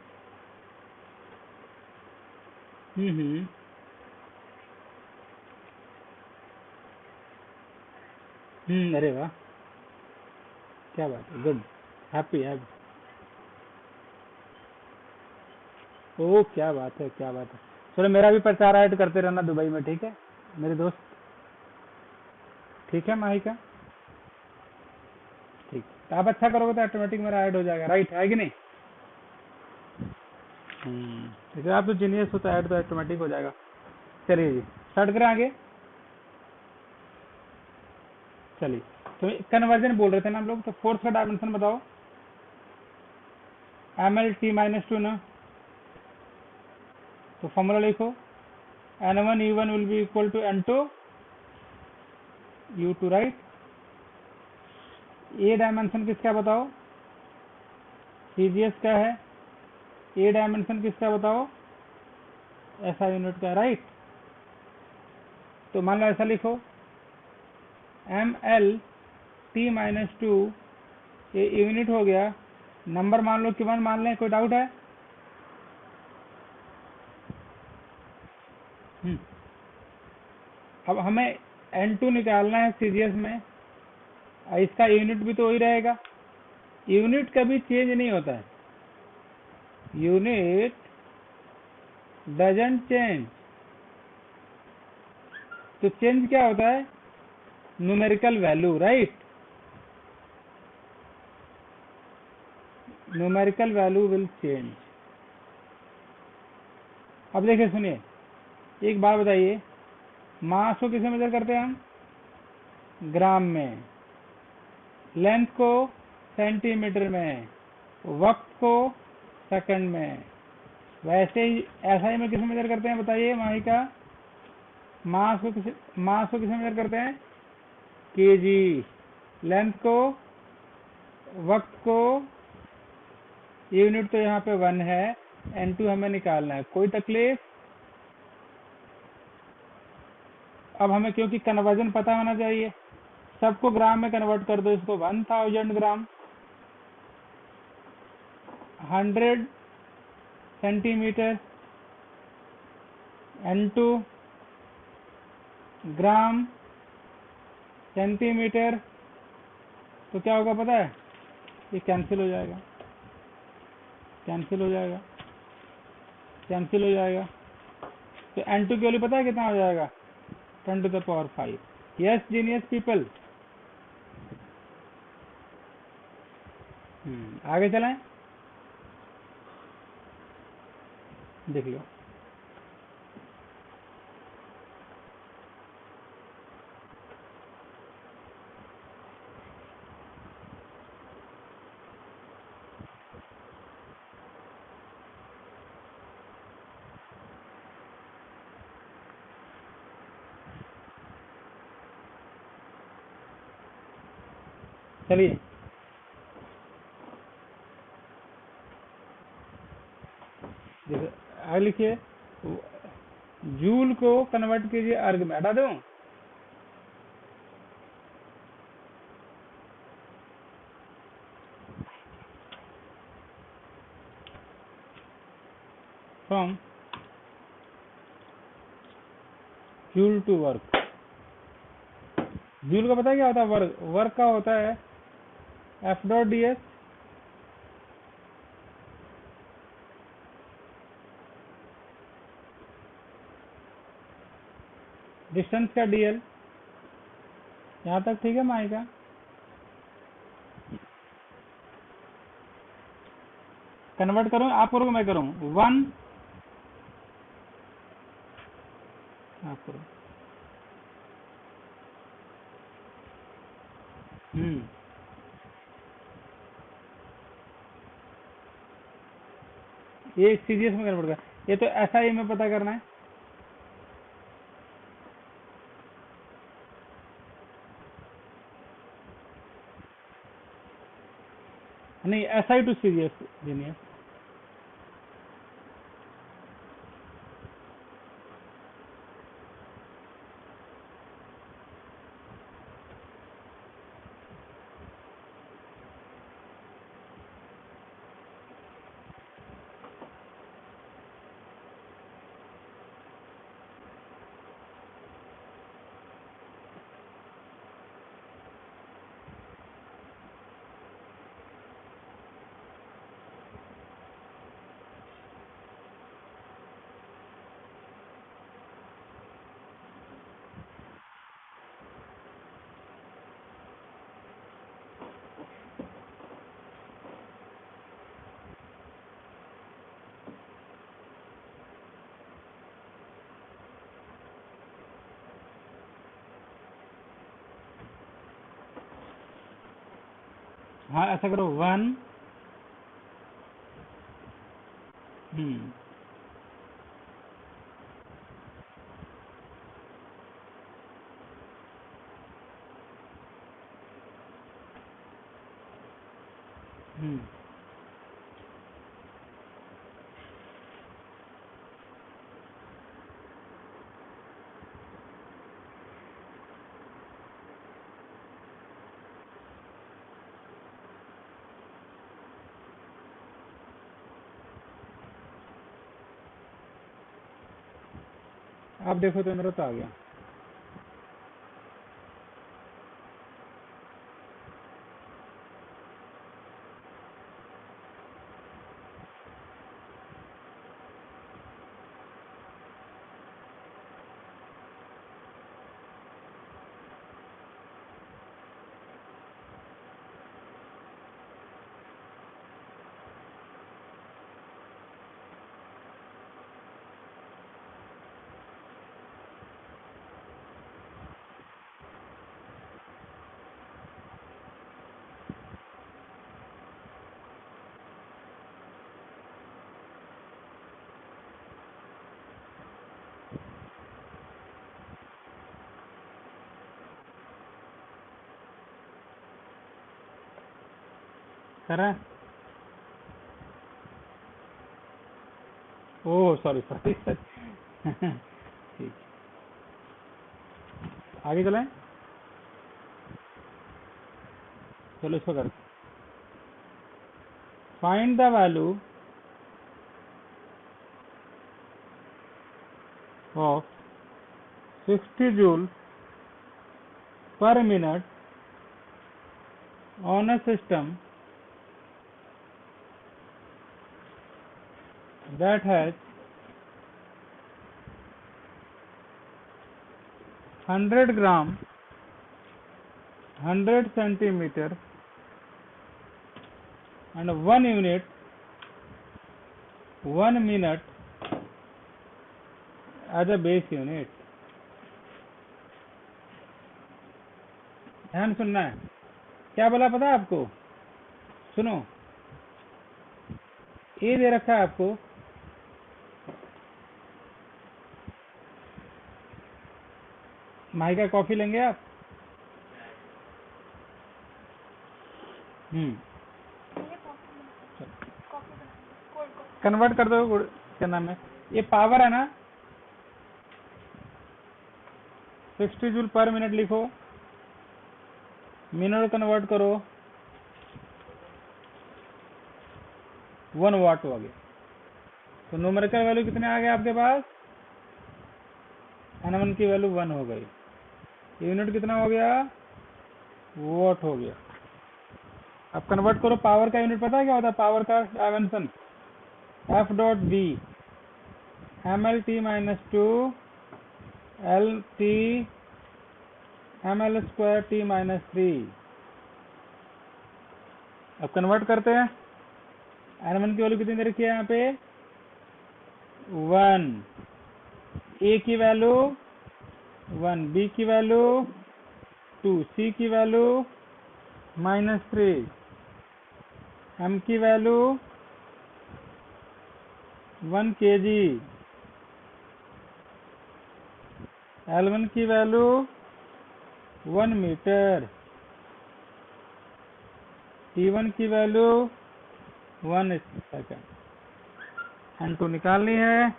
हम्म। अरे वाह, क्या बात है, गुड, हैप्पी हैप्पी। ओ क्या बात है, क्या बात है। चलो मेरा भी प्रचार ऐड करते रहना दुबई में, ठीक है मेरे दोस्त? ठीक है माहिका, ठीक। तो आप अच्छा करोगे तो ऑटोमेटिक मेरा ऐड हो जाएगा, राइट है कि नहीं? ठीक है, आप तो जीनियस हो तो ऐड तो ऑटोमेटिक हो जाएगा। चलिए जी, स्टार्ट करें आगे। चलिए, तो कन्वर्जन बोल रहे थे ना हम लोग, तो फोर्थ का डायमेंशन बताओ। ML T-2 ना, तो फॉर्मूला लिखो, N1 U1 will be equal to N2 U2, right? A dimension किसका बताओ? सीजीएस का है। ए डायमेंशन किसका बताओ? ऐसा यूनिट का, राइट? तो मान लो ऐसा लिखो, ML T-2 ये यूनिट हो गया। नंबर मान लो कि 1 मान लें, कोई डाउट है? हम्म। अब हमें N2 निकालना है सीजीएस में, इसका यूनिट भी तो वही रहेगा। यूनिट कभी चेंज नहीं होता है, यूनिट डजंट चेंज। तो चेंज क्या होता है? Numerical value, right? Numerical value will change. अब देखिए सुनिए, एक बात बताइए, मास को किसे मेजर करते हैं हम? ग्राम में। लेंथ को सेंटीमीटर में। वक्त को सेकंड में। वैसे ही ऐसा ही में किसे मेजर करते हैं बताइए माहिका? मास को किसे मेजर करते हैं? केजी। लेंथ को, वक्त को, यूनिट तो यहाँ पे 1 है, N2 हमें निकालना है, कोई तकलीफ? अब हमें क्योंकि कन्वर्जन पता होना चाहिए, सबको ग्राम में कन्वर्ट कर दो, इसको 1000 ग्राम, 100 सेंटीमीटर, N2 ग्राम सेंटीमीटर। तो क्या होगा पता है? ये कैंसिल हो जाएगा, कैंसिल हो जाएगा, कैंसिल हो जाएगा। तो N2 की वैल्यू पता है कितना हो जाएगा? 10⁵। Yes genius people. आगे चलें, देख लो। चलिए, आगे लिखिए, जूल को कन्वर्ट कीजिए अर्ग में। हटा दूं? From joule to work. Joule का पता है क्या होता है? वर्क। वर्क का होता है F.ds डिस्टेंस का dl। यहाँ तक ठीक है माइका? कन्वर्ट करूँ, आप करोगे मैं करूँ? 1 आप करो। ये सीजीएस में कन्वर्ट कर, ये तो SI में पता करना है। नहीं, SI टू सीजीएस जीनियस। हाँ ऐसा करो 1 हम्म अब देखो तो मेरा तो आ गया। कर रहा है? ओह सॉरी सॉरी ठीक, आगे चलें। चलो इसको कर, find the value of 60 joule पर minute on a system that has 100 gram 100 centimeter and 1 unit 1 minute as a base unit। ध्यान सुनना है, क्या बोला पता है आपको? सुनो, ये दे रखा है आपको माई का कॉफी लेंगे आप? कन्वर्ट कर दो, क्या नाम है, ये पावर है ना, 60 जूल पर मिनट लिखो, मिनट कन्वर्ट करो 1 वाट हो गया। तो न्यूमेरिकल वैल्यू कितने आ गए आपके पास? N1 की वैल्यू 1 हो गई। यूनिट कितना हो गया? वॉट हो गया। अब कन्वर्ट करो, पावर का यूनिट पता है क्या होता है? पावर का dimension F dot v ML-T-2 LT ML²T-3। अब कन्वर्ट करते हैं, N1 की वैल्यू कितनी दे रखी है यहाँ पे? 1, A की वैल्यू 1, B की वैल्यू 2, C की वैल्यू -3, M की वैल्यू 1 kg, L1 की वैल्यू 1 मीटर, T1 की वैल्यू 1 सेकंड। N2 निकालनी है,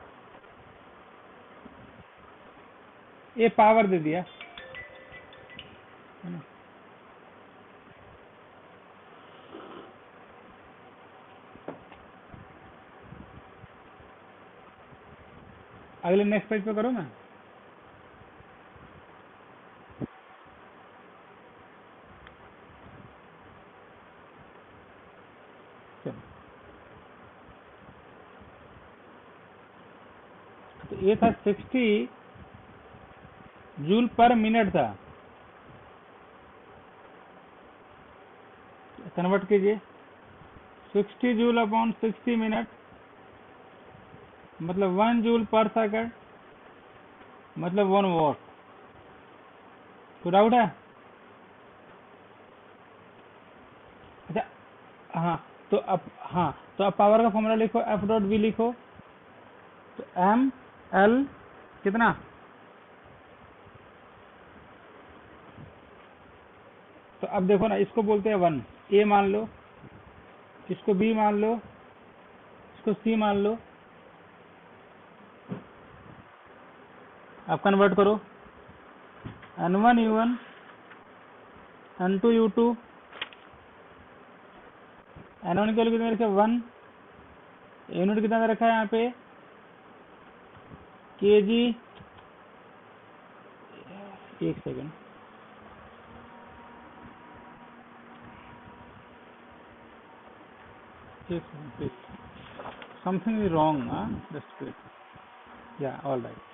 ये पावर दे दिया है ना? अगले नेक्स्ट पेज पे करो ना। चलो, तो ये था 60 जूल पर मिनट था, कन्वर्ट कीजिए 60 जूल अपॉन 60 मिनट मतलब 1 जूल पर सेकंड मतलब 1 वॉट। तो डाउट है? अच्छा, हाँ तो अब पावर का फॉर्मूला लिखो, एफ डॉट वी लिखो, तो एम एल कितना, तो अब देखो ना, इसको बोलते हैं 1, ए मान लो, इसको बी मान लो, इसको सी मान लो, अब कन्वर्ट करो, N1 U1 N2 U2, N1 की वैल्यू कितना रखा है 1, यूनिट कितना रखा है यहाँ पे केजी, एक second, please, something is wrong, just wait, yeah all right.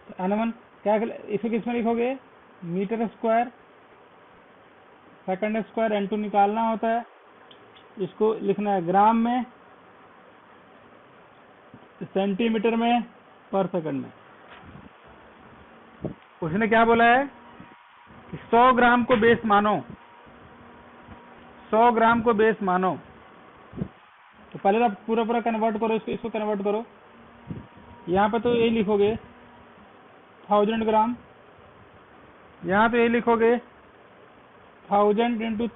तो N1 क्या, इसे किसमें लिखोगे, metre square second square, N2 निकालना होता है, इसको लिखना है ग्राम में, सेंटीमीटर में, पर सेकंड में। उसने क्या बोला है, 100 ग्राम को बेस मानो, 100 ग्राम को बेस मानो। तो पहले आप पूरा कन्वर्ट करो, इसको कन्वर्ट करो, यहाँ पे तो यही लिखोगे 1000 ग्राम, यहाँ पे यही लिखोगे 1000 इंटू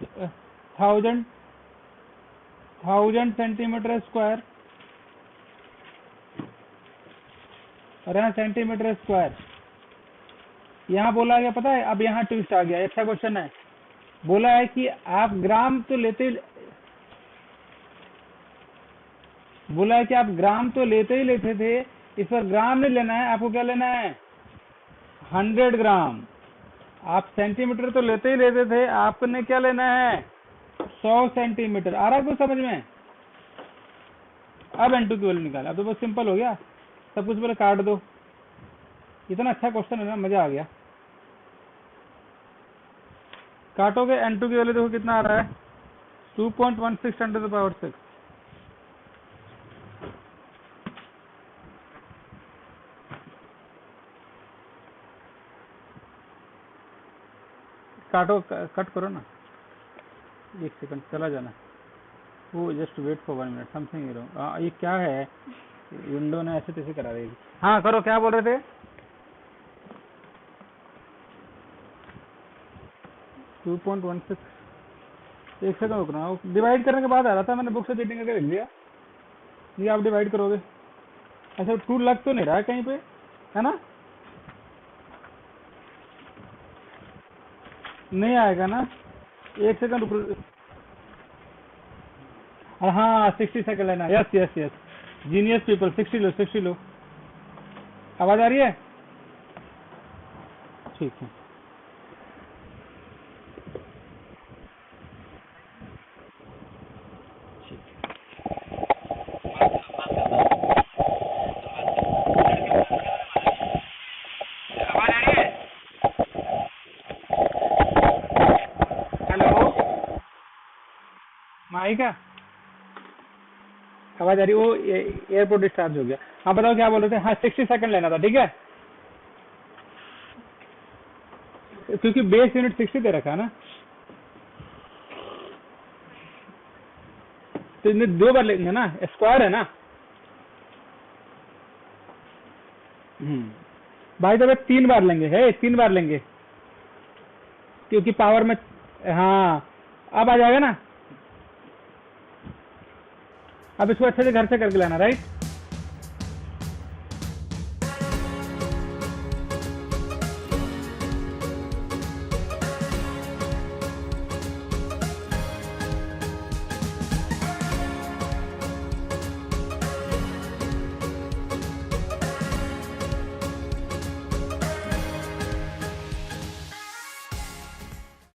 1000 सेंटीमीटर स्क्वायर, और यहाँ सेंटीमीटर स्क्वायर। यहाँ बोला गया पता है, अब यहाँ ट्विस्ट आ गया, अच्छा क्वेश्चन है, बोला है कि आप ग्राम तो लेते ही लेते थे, इस पर ग्राम नहीं लेना है, आपको क्या लेना है 100 ग्राम। आप सेंटीमीटर तो लेते ही लेते थे, आपने क्या लेना है 100 सेंटीमीटर। आ रहा है कुछ समझ में? अब N2 की वैल्यू निकाला, अब तो बहुत सिंपल हो गया, सब कुछ पहले काट दो। इतना अच्छा क्वेश्चन है ना, मजा आ गया। काटोगे, N2 की वैल्यू देखो कितना आ रहा है 2.16 × 10⁻⁶। काटो, कट करो ना, एक सेकंड चला जाना, वो just wait for 1 minute, something wrong. ये क्या है, विंडो ने ऐसे तैसे करा देगी। हाँ करो, क्या बोल रहे थे? 2.16, एक सेकंड रुकना, डिवाइड करने के बाद आ रहा था, मैंने बुक से चीटिंग करके लिख दिया। ये आप डिवाइड करोगे, अच्छा 2 लग तो नहीं रहा है कहीं पे, है ना? नहीं आएगा ना, एक सेकंड रुक। हाँ 60 सेकंड लेना, yes yes yes, genius people, 60 लो, 60 लो। आवाज आ रही है? ठीक है। माइका आवाज आ रही, वो एयरपोर्ट डिस्चार्ज हो गया। हाँ बताओ क्या बोल रहे थे? हाँ 60 सेकंड लेना था, ठीक है, क्योंकि बेस यूनिट 60 दे रखा है ना, तो इन्हें 2 बार लेंगे ना, स्क्वायर है ना। भाई तो 3 बार लेंगे, है 3 बार लेंगे, क्योंकि पावर में, हाँ अब आ जाएगा ना। अब इसको अच्छे से घर से करके लाना, राइट।